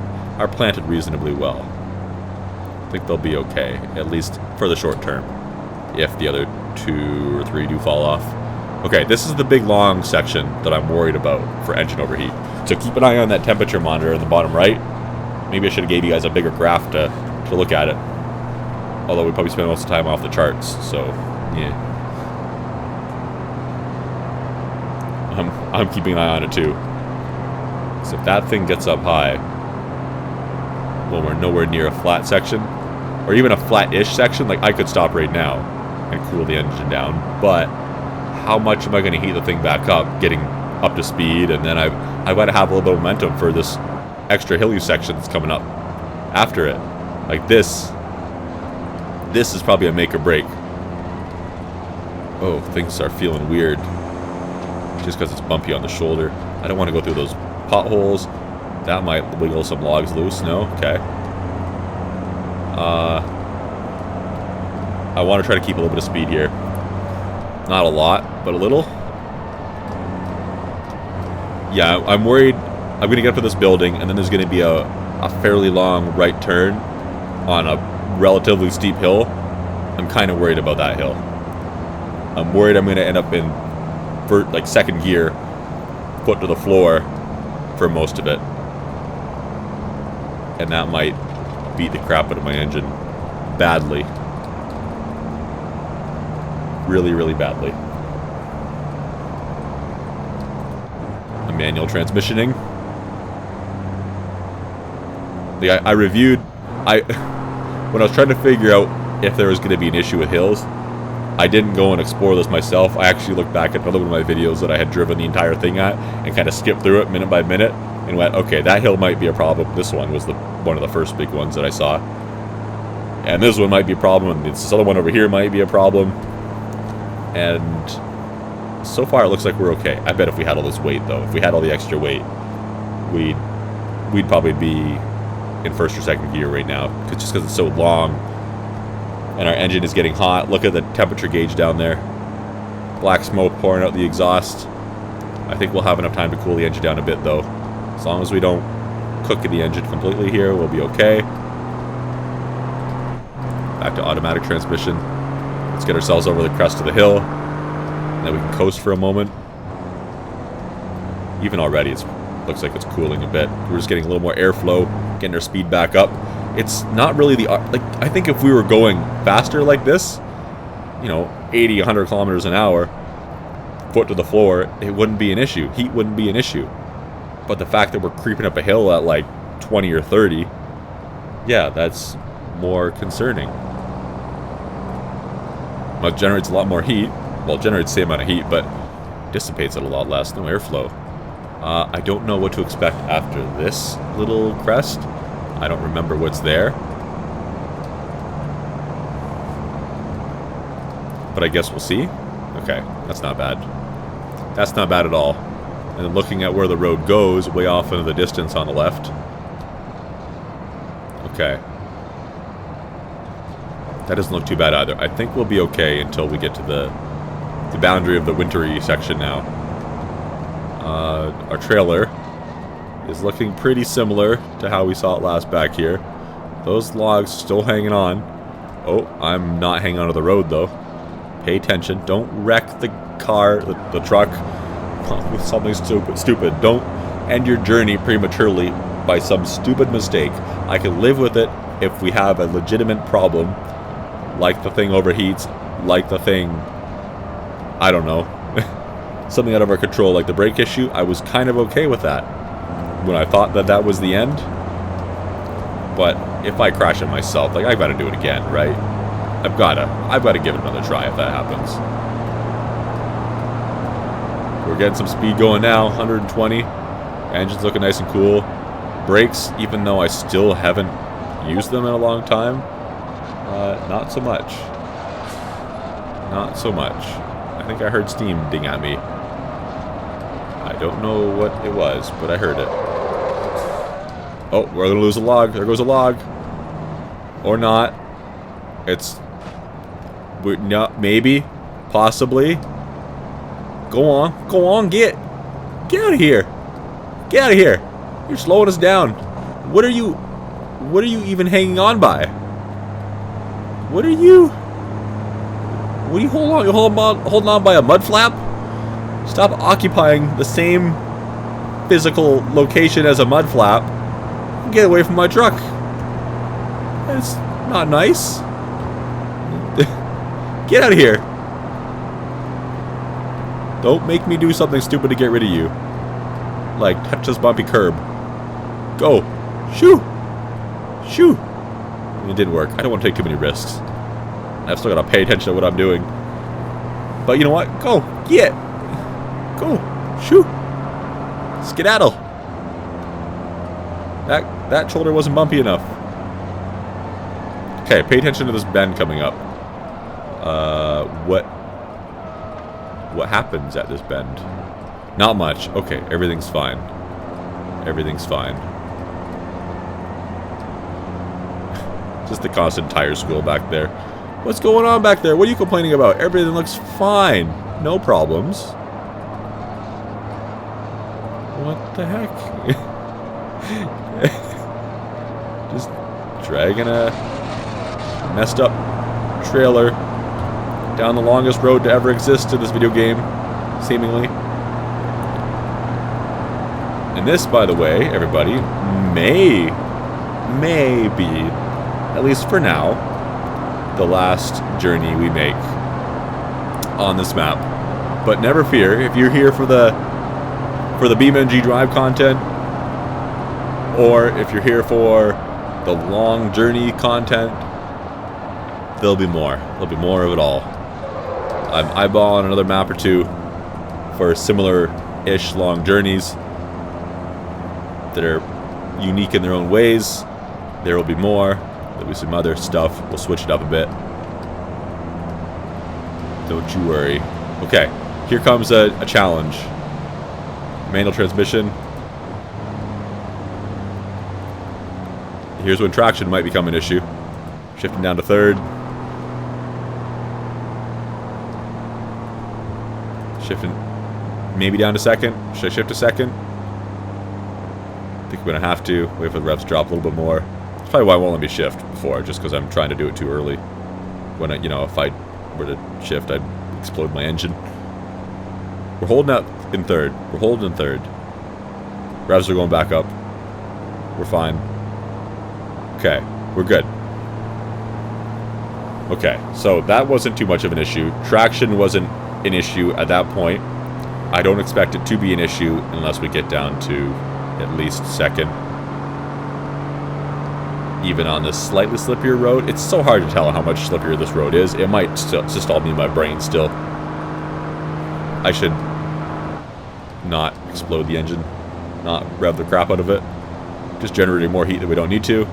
planted reasonably well. I think they'll be okay, at least for the short term, if the other 2 or 3 do fall off. Okay, this is the big long section that I'm worried about for engine overheat. So keep an eye on that temperature monitor in the bottom right. Maybe I should have gave you guys a bigger graph to look at it. Although we probably spend most of the time off the charts, so yeah. I'm keeping an eye on it too. So if that thing gets up high, when we're nowhere near a flat section, or even a flat-ish section, like I could stop right now and cool the engine down, but how much am I going to heat the thing back up, getting up to speed, and then I've got to have a little bit of momentum for this extra hilly section that's coming up after it. Like this is probably a make or break. Oh, things are feeling weird. Just because it's bumpy on the shoulder. I don't want to go through those potholes. That might wiggle some logs loose. No? Okay. I want to try to keep a little bit of speed here. Not a lot, but a little. Yeah, I'm worried I'm going to get up to this building, and then there's going to be a fairly long right turn on a relatively steep hill. I'm kind of worried about that hill. I'm worried I'm going to end up in like second gear, foot to the floor for most of it, and that might beat the crap out of my engine badly, really badly. A manual transmissioning. I reviewed when I was trying to figure out if there was going to be an issue with hills. I didn't go and explore this myself. I actually looked back at another one of my videos that I had driven the entire thing at and kind of skipped through it minute by minute and went, okay, that hill might be a problem. This one was one of the first big ones that I saw. And this one might be a problem, and this other one over here might be a problem. And so far it looks like we're okay. I bet if we had all this weight, though, if we had all the extra weight, we'd probably be in first or second gear right now, just because it's so long. And our engine is getting hot. Look at the temperature gauge down there. Black smoke pouring out the exhaust. I think we'll have enough time to cool the engine down a bit, though. As long as we don't cook the engine completely here, we'll be okay. Back to automatic transmission. Let's get ourselves over the crest of the hill. And then we can coast for a moment. Even already, it looks like it's cooling a bit. We're just getting a little more airflow, getting our speed back up. It's not really like, I think if we were going faster like this, 80, 100 kilometers an hour, foot to the floor, it wouldn't be an issue. Heat wouldn't be an issue. But the fact that we're creeping up a hill at like 20 or 30, yeah, that's more concerning. Well, it generates a lot more heat. Well, it generates the same amount of heat, but dissipates it a lot less. No airflow. I don't know what to expect after this little crest. I don't remember what's there. But I guess we'll see. Okay, that's not bad. That's not bad at all. And then looking at where the road goes, way off into the distance on the left. Okay. That doesn't look too bad either. I think we'll be okay until we get to the boundary of the wintry section now. Our trailer is looking pretty similar to how we saw it last back here. Those logs still hanging on. Oh, I'm not hanging onto the road though. Pay attention. Don't wreck the car, the truck with something stupid. Don't end your journey prematurely by some stupid mistake. I can live with it if we have a legitimate problem, like the thing overheats, like the thing, I don't know, something out of our control, like the brake issue. I was kind of okay with that when I thought that was the end. But if I crash it myself, like, I've got to do it again, right? I've got to give it another try if that happens. We're getting some speed going now, 120. Engine's looking nice and cool. Brakes, even though I still haven't used them in a long time, not so much. Not so much. I think I heard steam ding at me. I don't know what it was, but I heard it. Oh, we're gonna lose a log. There goes a log. Or not. It's... no, maybe. Possibly. Go on. Go on, get out of here. Get out of here. You're slowing us down. What are you even hanging on by? What are you holding on by a mud flap? Stop occupying the same physical location as a mud flap. Get away from my truck. It's not nice. Get out of here. Don't make me do something stupid to get rid of you. Like, touch this bumpy curb. Go. Shoo. Shoo. It didn't work. I don't want to take too many risks. I've still got to pay attention to what I'm doing. But you know what? Go. Get. Go. Shoo. Skedaddle. That shoulder wasn't bumpy enough. Okay, pay attention to this bend coming up. What happens at this bend? Not much. Okay, everything's fine. Everything's fine. Just the constant tire squeal back there. What's going on back there? What are you complaining about? Everything looks fine. No problems. What the heck? Just dragging a messed up trailer down the longest road to ever exist in this video game, seemingly. And this, by the way, everybody, may be, at least for now, the last journey we make on this map. But never fear, if you're here for the BeamNG.drive content, or if you're here for the long journey content, there'll be more. There'll be more of it all. I'm eyeballing another map or two for similar-ish long journeys that are unique in their own ways. There will be more. There'll be some other stuff. We'll switch it up a bit. Don't you worry. Okay, here comes a challenge. Manual transmission. Here's when traction might become an issue. Shifting down to third. Shifting maybe down to second. Should I shift to second? I think we're going to have to. Wait for the revs to drop a little bit more. That's probably why I won't let me shift before, just because I'm trying to do it too early. When I, if I were to shift, I'd explode my engine. We're holding out in third. We're holding in third. Revs are going back up. We're fine. Okay, we're good. Okay, so that wasn't too much of an issue. Traction wasn't an issue at that point. I don't expect it to be an issue unless we get down to at least second. Even on this slightly slippier road. It's so hard to tell how much slippier this road is. It might just all be in my brain still. I should not explode the engine. Not rev the crap out of it. Just generating more heat that we don't need to.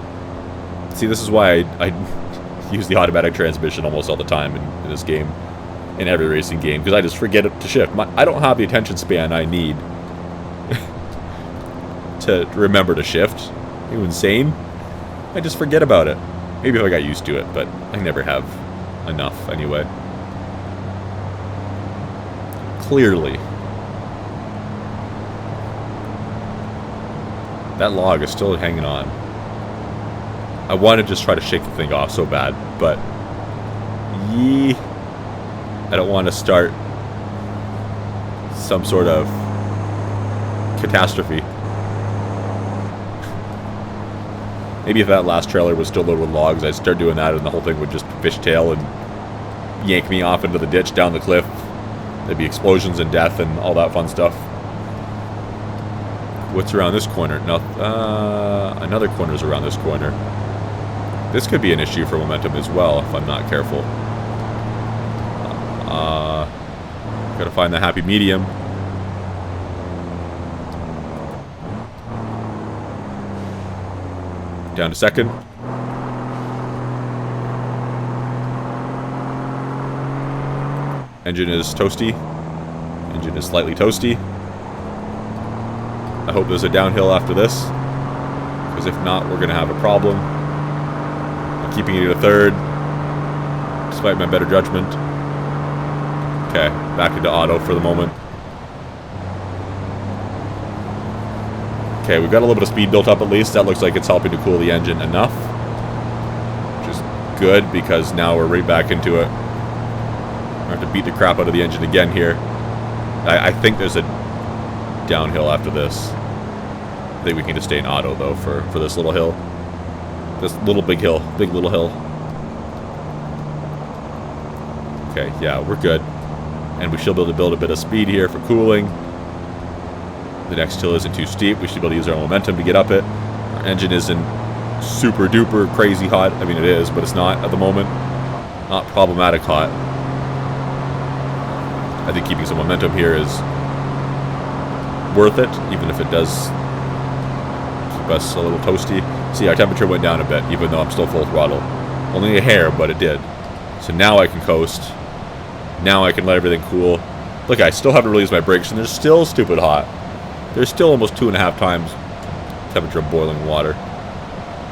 See, this is why I use the automatic transmission almost all the time in this game. In every racing game. Because I just forget to shift. I don't have the attention span I need to remember to shift. Are you insane? I just forget about it. Maybe if I got used to it, but I never have enough anyway. Clearly. That log is still hanging on. I want to just try to shake the thing off so bad, but I don't want to start some sort of catastrophe. Maybe if that last trailer was still loaded with logs, I'd start doing that and the whole thing would just fishtail and yank me off into the ditch down the cliff. There'd be explosions and death and all that fun stuff. What's around this corner? No, another corner's around this corner. This could be an issue for momentum as well if I'm not careful. Gotta find the happy medium. Down to second. Engine is toasty. Engine is slightly toasty. I hope there's a downhill after this, because if not, we're going to have a problem. I'm keeping it at a third, despite my better judgment. Okay, back into auto for the moment. Okay, we've got a little bit of speed built up at least. That looks like it's helping to cool the engine enough. Which is good, because now we're right back into it. I have to beat the crap out of the engine again here. I think there's a downhill after this. I think we can just stay in auto, though, for this little hill. This little big hill. Big little hill. Okay, yeah, we're good. And we should be able to build a bit of speed here for cooling. The next hill isn't too steep. We should be able to use our momentum to get up it. Our engine isn't super duper crazy hot. I mean, it is, but it's not at the moment. Not problematic hot. I think keeping some momentum here is worth it, even if it does keep us a little toasty. See, our temperature went down a bit, even though I'm still full throttle. Only a hair, but it did. So now I can coast. Now I can let everything cool. Look, I still haven't released my brakes, and they're still stupid hot. They're still almost 2.5 times temperature of boiling water.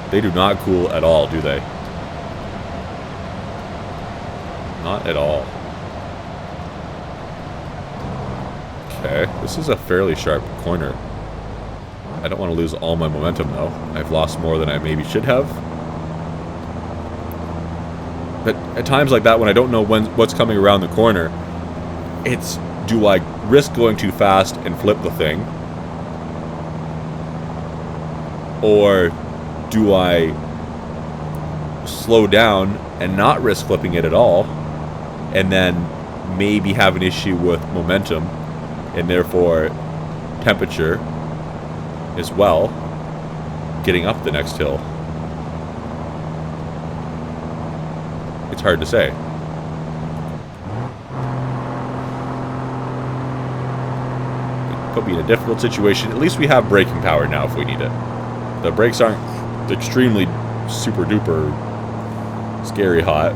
They do not cool at all, do they? Not at all. Okay, this is a fairly sharp corner. I don't want to lose all my momentum, though. I've lost more than I maybe should have. But at times like that, when I don't know what's coming around the corner, it's, do I risk going too fast and flip the thing? Or do I slow down and not risk flipping it at all, and then maybe have an issue with momentum, and therefore temperature as well, getting up the next hill? It's hard to say. It put me in a difficult situation. At least we have braking power now if we need it. The brakes aren't extremely super duper scary hot.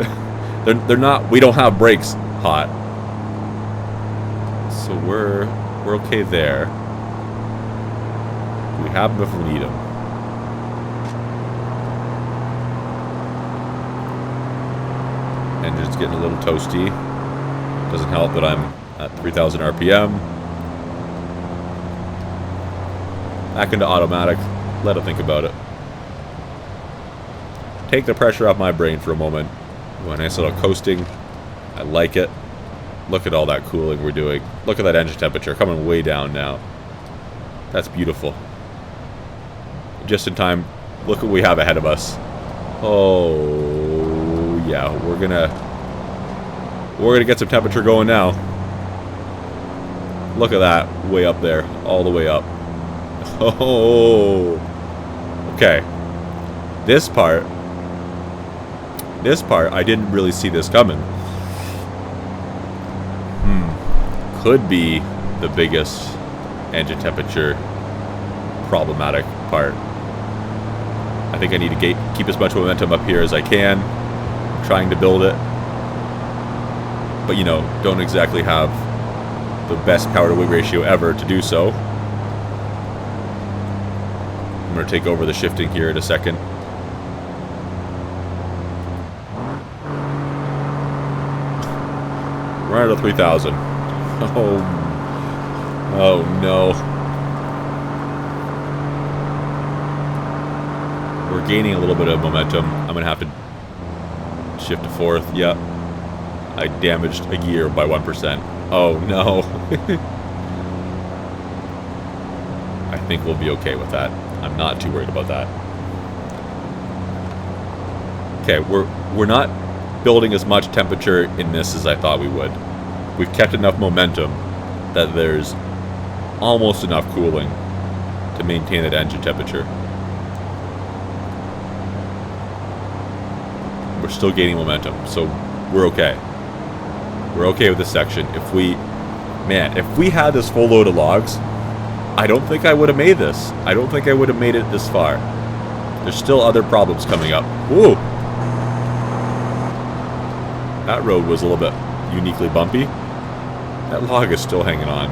They're not, we don't have brakes hot. So we're okay there. We have them if we need them. Engine's getting a little toasty. Doesn't help that I'm at 3,000 RPM. Back into automatic. Let it think about it. Take the pressure off my brain for a moment. Ooh, a nice little coasting. I like it. Look at all that cooling we're doing. Look at that engine temperature coming way down now. That's beautiful. Just in time. Look what we have ahead of us. Oh yeah, we're gonna get some temperature going now. Look at that, way up there, all the way up. Oh, okay. This part, I didn't really see this coming. Could be the biggest engine temperature problematic part. I think I need to keep as much momentum up here as I can. I'm trying to build it. But, you know, don't exactly have the best power to weight ratio ever to do so. I'm going to take over the shifting here in a second. We're at a 3,000. Oh no. We're gaining a little bit of momentum. I'm going to have to shift to fourth. Yep. I damaged a gear by 1%. Oh no. I think we'll be okay with that. I'm not too worried about that. Okay, we're not building as much temperature in this as I thought we would. We've kept enough momentum that there's almost enough cooling to maintain that engine temperature. We're still gaining momentum, so we're okay. We're okay with this section. If we had this full load of logs, I don't think I would have made this. I don't think I would have made it this far. There's still other problems coming up. Ooh! That road was a little bit uniquely bumpy. That log is still hanging on.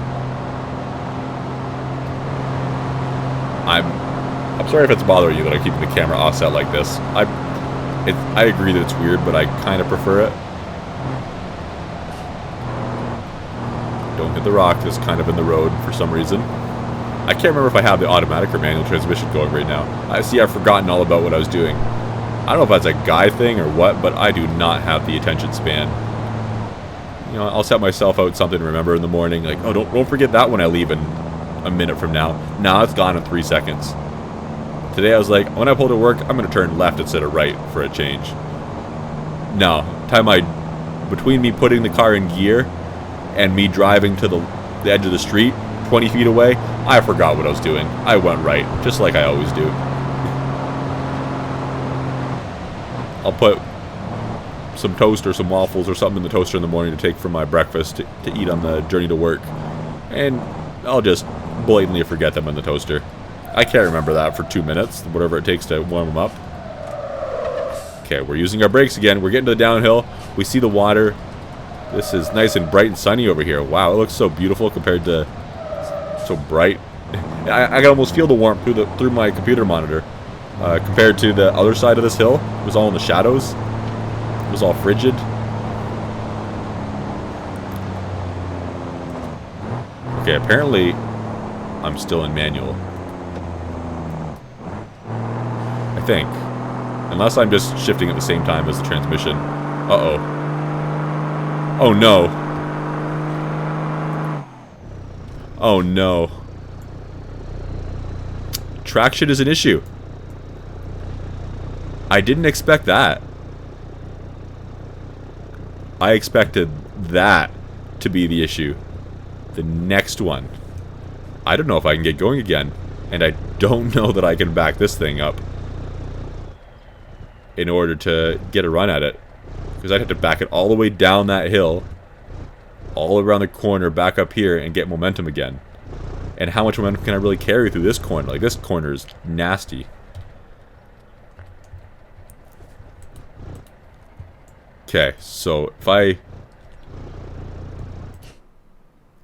I'm sorry if it's bothering you that I keep the camera offset like this. I agree that it's weird, but I kind of prefer it. Don't hit the rock that's kind of in the road for some reason. I can't remember if I have the automatic or manual transmission going right now. I've forgotten all about what I was doing. I don't know if that's a guy thing or what, but I do not have the attention span. You know, I'll set myself out something to remember in the morning, like, oh, don't forget that when I leave in a minute from now. Now it's gone in 3 seconds. Today I was like, when I pull to work, I'm going to turn left instead of right for a change. No, between me putting the car in gear and me driving to the edge of the street, 20 feet away, I forgot what I was doing. I went right, just like I always do. I'll put some toast or some waffles or something in the toaster in the morning to take for my breakfast to eat on the journey to work. And I'll just blatantly forget them in the toaster. I can't remember that for 2 minutes, whatever it takes to warm them up. Okay, we're using our brakes again. We're getting to the downhill. We see the water. This is nice and bright and sunny over here. Wow, it looks so beautiful compared to so bright. I can almost feel the warmth through my computer monitor. Compared to the other side of this hill, it was all in the shadows. It was all frigid. Okay, apparently I'm still in manual. I think. Unless I'm just shifting at the same time as the transmission. Uh-oh. Oh no. Oh no. Traction is an issue. I didn't expect that. I expected that to be the issue. The next one. I don't know if I can get going again. And I don't know that I can back this thing up in order to get a run at it. Because I'd have to back it all the way down that hill, all around the corner, back up here, and get momentum again. And how much momentum can I really carry through this corner? Like, this corner is nasty. Okay, so if I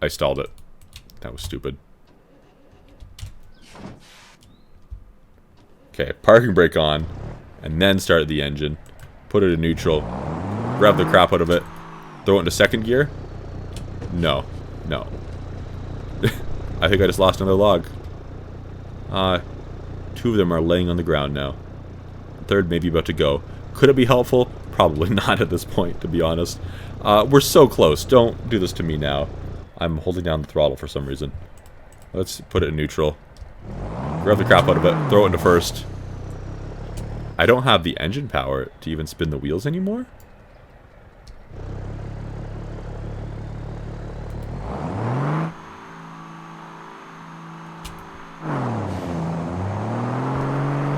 stalled it. That was stupid. Okay, parking brake on, and then start the engine. Put it in neutral. Rev the crap out of it. Throw it into second gear. No. No. I think I just lost another log. 2 of them are laying on the ground now. The third may be about to go. Could it be helpful? Probably not at this point, to be honest. We're so close. Don't do this to me now. I'm holding down the throttle for some reason. Let's put it in neutral. Grab the crap out of it. Throw it into first. I don't have the engine power to even spin the wheels anymore.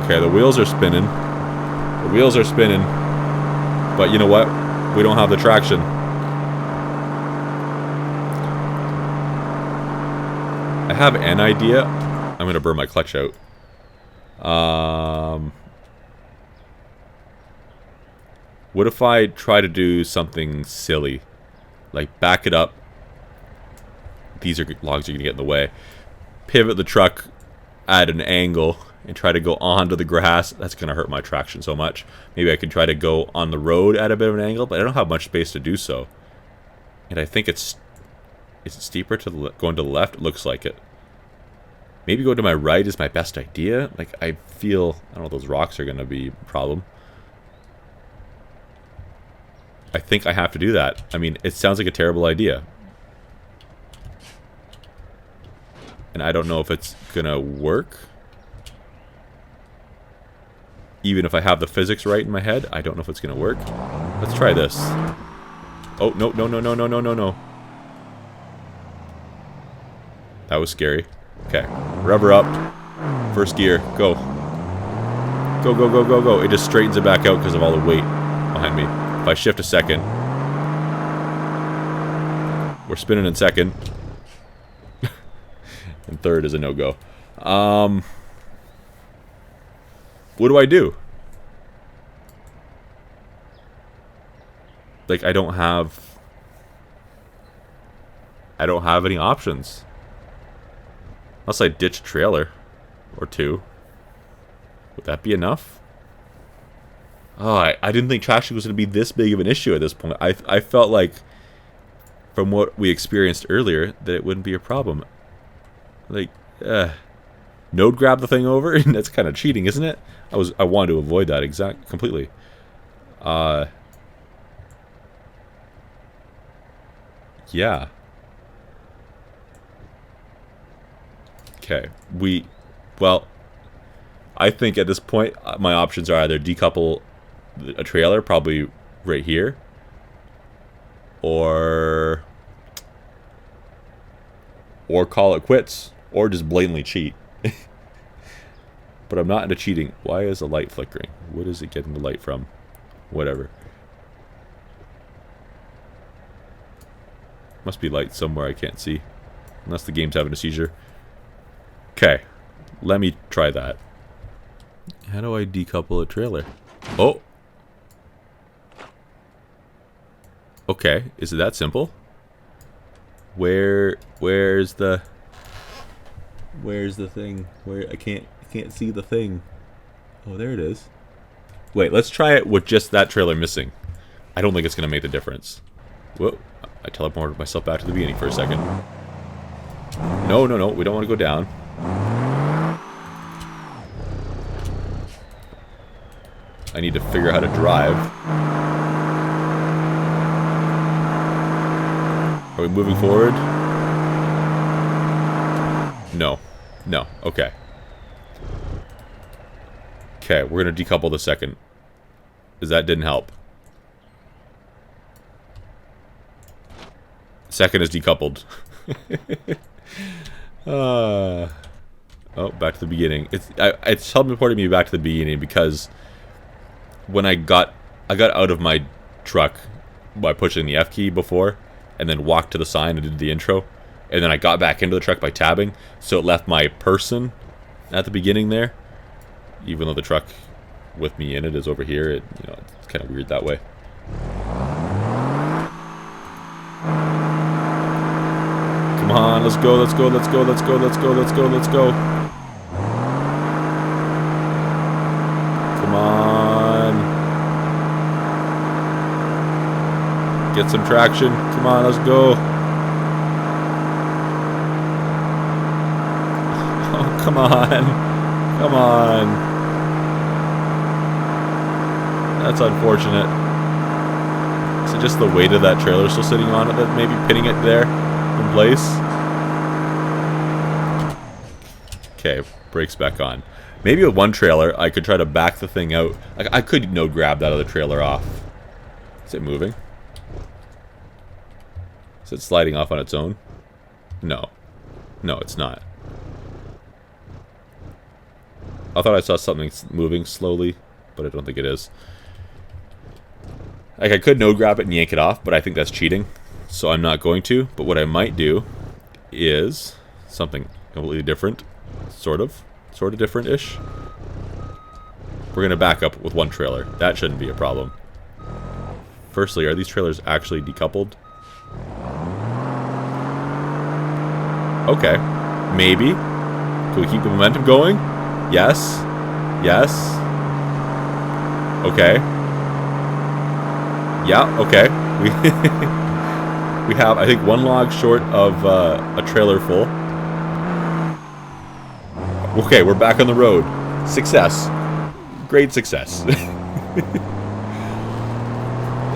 Okay, the wheels are spinning. The wheels are spinning. But you know what? We don't have the traction. I have an idea. I'm going to burn my clutch out. What if I try to do something silly? Like back it up. These logs are going to get in the way. Pivot the truck at an angle and try to go onto the grass. That's going to hurt my traction so much. Maybe I can try to go on the road at a bit of an angle, but I don't have much space to do so. And I think it's... Is it steeper to going to the left? It looks like it. Maybe going to my right is my best idea. Like, I feel... I don't know, those rocks are going to be a problem. I think I have to do that. I mean, it sounds like a terrible idea. And I don't know if it's going to work. Even if I have the physics right in my head, I don't know if it's going to work. Let's try this. Oh, no, no, no, no, no, no, no, no. That was scary. Okay. Rev her up. First gear. Go. Go, go, go, go, go. It just straightens it back out because of all the weight behind me. If I shift a second. We're spinning in second. And third is a no-go. What do I do? Like, I don't have... I don't have any options. Unless I ditch a trailer or two. Would that be enough? Oh, I didn't think trashing was going to be this big of an issue at this point. I felt like, from what we experienced earlier, that it wouldn't be a problem. Like, node grab the thing over? That's kind of cheating, isn't it? I wanted to avoid that completely. Yeah. Okay. Well, I think at this point, my options are either decouple a trailer, probably right here, or call it quits, or just blatantly cheat. But I'm not into cheating. Why is the light flickering? What is it getting the light from? Whatever. Must be light somewhere I can't see. Unless the game's having a seizure. Okay. Let me try that. How do I decouple a trailer? Oh! Okay. Is it that simple? Where's the thing? I can't see the thing. Oh, there it is. Wait, let's try it with just that trailer missing. I don't think it's gonna make the difference. Whoa. I teleported myself back to the beginning for a second. No, we don't want to go down. I need to figure out how to drive. Are we moving forward? No. Okay. Okay, we're going to decouple the second. Because that didn't help. Second is decoupled. Oh, back to the beginning. It's teleporting me back to the beginning because when I got out of my truck by pushing the F key before, and then walked to the sign and did the intro, and then I got back into the truck by tabbing, so it left my person at the beginning there, even though the truck with me in it is over here. It's kind of weird that way. Come on, let's go. Come on. Get some traction. Come on, let's go. Oh, come on. That's unfortunate. Is it just the weight of that trailer still sitting on it that maybe pinning it there in place? Okay, brakes back on. Maybe with one trailer, I could try to back the thing out. Like, I could node grab that other trailer off. Is it moving? Is it sliding off on its own? No. No, it's not. I thought I saw something moving slowly, but I don't think it is. Like, I could node grab it and yank it off, but I think that's cheating. So I'm not going to. But what I might do is something completely different. Sort of different-ish. We're going to back up with one trailer. That shouldn't be a problem. Firstly, are these trailers actually decoupled? Okay. Maybe. Can we keep the momentum going? Yes. Okay. Yeah, okay. We have, I think, one log short of a trailer full. Okay, we're back on the road. Success. Great success.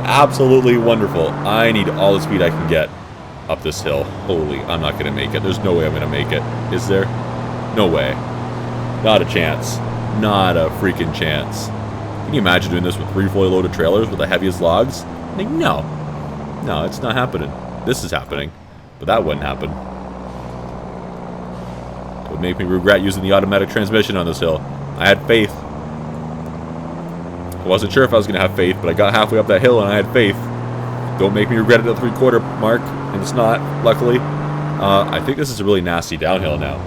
Absolutely wonderful. I need all the speed I can get up this hill. Holy, I'm not going to make it. There's no way I'm going to make it. Is there? No way. Not a chance. Not a freaking chance. Can you imagine doing this with 3 fully loaded trailers with the heaviest logs? Like, no. No, it's not happening. This is happening. But that wouldn't happen. It would make me regret using the automatic transmission on this hill. I had faith. I wasn't sure if I was going to have faith, but I got halfway up that hill and I had faith. Don't make me regret it at the 3/4 mark. And it's not, luckily. I think this is a really nasty downhill now.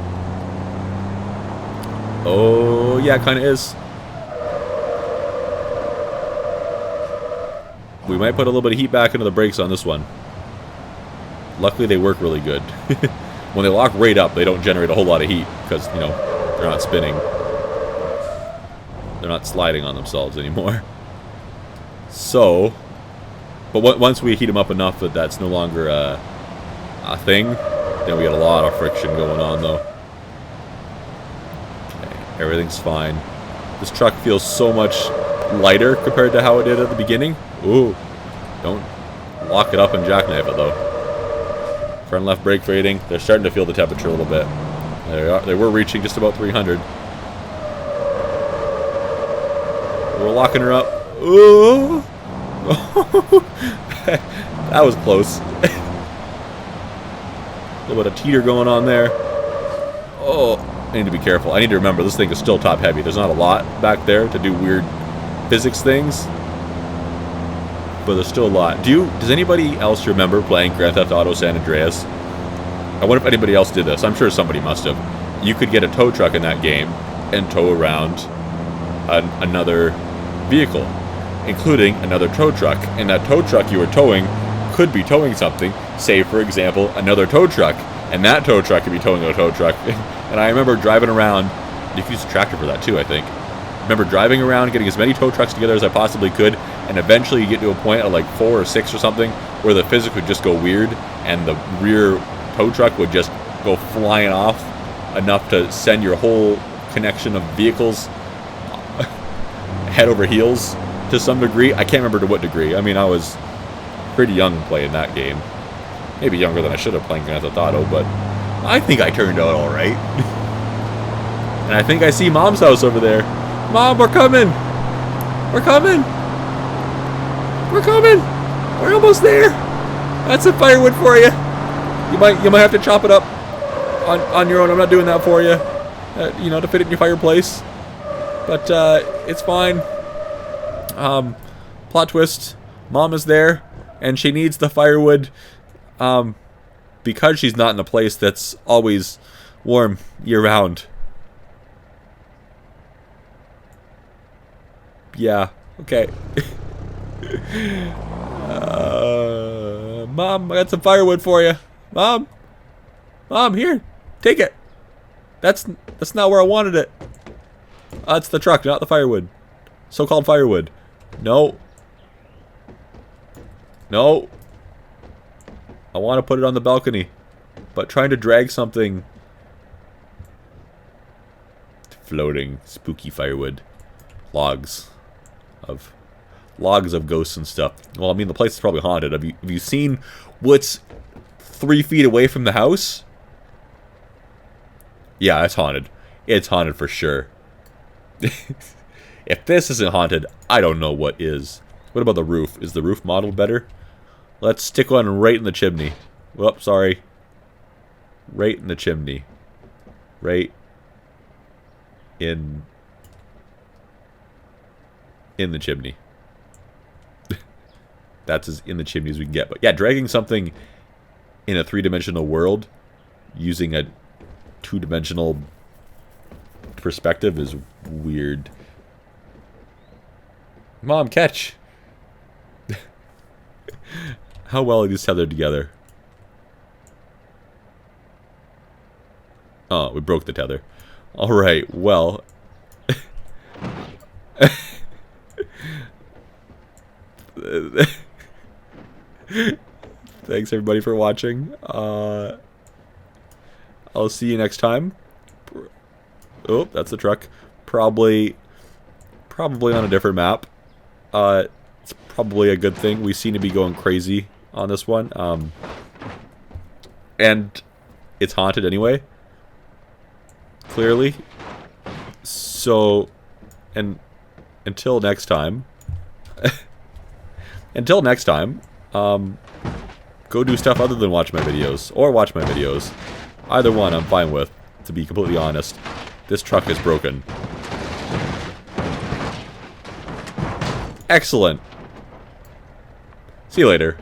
Oh, yeah, it kind of is. We might put a little bit of heat back into the brakes on this one. Luckily, they work really good. When they lock right up, they don't generate a whole lot of heat because, you know, they're not spinning. They're not sliding on themselves anymore. So, but once we heat them up enough that that's no longer a thing, then we get a lot of friction going on, though. Okay, everything's fine. This truck feels so much lighter compared to how it did at the beginning. Ooh, don't lock it up and jackknife it, though. Front and left brake rating, they're starting to feel the temperature a little bit. There they are. They were reaching just about 300. We're locking her up. Ooh. That was close. A little bit of teeter going on there. Oh, I need to be careful. I need to remember this thing is still top heavy. There's not a lot back there to do weird physics things, but there's still a lot. Does anybody else remember playing Grand Theft Auto San Andreas? I wonder if anybody else did this. I'm sure somebody must have. You could get a tow truck in that game and tow around another vehicle, including another tow truck. And that tow truck you were towing could be towing something, say for example another tow truck, and that tow truck could be towing a tow truck. And I remember driving around. You could use a tractor for that too, I think. I remember driving around, getting as many tow trucks together as I possibly could, and eventually you get to a point at like 4 or 6 or something where the physics would just go weird and the rear tow truck would just go flying off enough to send your whole connection of vehicles head over heels to some degree. I can't remember to what degree. I mean, I was pretty young playing that game. Maybe younger than I should have playing Grand Theft Auto, but I think I turned out alright. And I think I see Mom's house over there. Mom, we're coming! We're coming! We're coming! We're almost there! That's some firewood for you. You might have to chop it up on your own. I'm not doing that for you. You know, to fit it in your fireplace. But it's fine. Plot twist. Mom is there, and she needs the firewood because she's not in a place that's always warm year-round. Yeah, okay. Mom, I got some firewood for you. Mom, here, take it. That's not where I wanted it. It's the truck, not the firewood. So-called firewood. No. No. I want to put it on the balcony, but trying to drag something. Floating, spooky firewood. Logs of ghosts and stuff. Well, I mean, the place is probably haunted. Have you seen what's 3 feet away from the house? Yeah, it's haunted. It's haunted for sure. If this isn't haunted, I don't know what is. What about the roof? Is the roof modeled better? Let's stick one right in the chimney. Whoops, sorry. Right in the chimney. Right in the chimney. That's as in the chimney as we can get. But yeah, dragging something in a 3-dimensional world using a 2-dimensional perspective is weird. Mom, catch! How well are these tethered together? Oh, we broke the tether. Alright, well. Thanks everybody for watching. I'll see you next time. Oh, that's the truck. Probably on a different map. It's probably a good thing. We seem to be going crazy on this one. And it's haunted anyway. Clearly. So, and until next time. Until next time, go do stuff other than watch my videos. Or watch my videos. Either one I'm fine with, to be completely honest. This truck is broken. Excellent. See you later.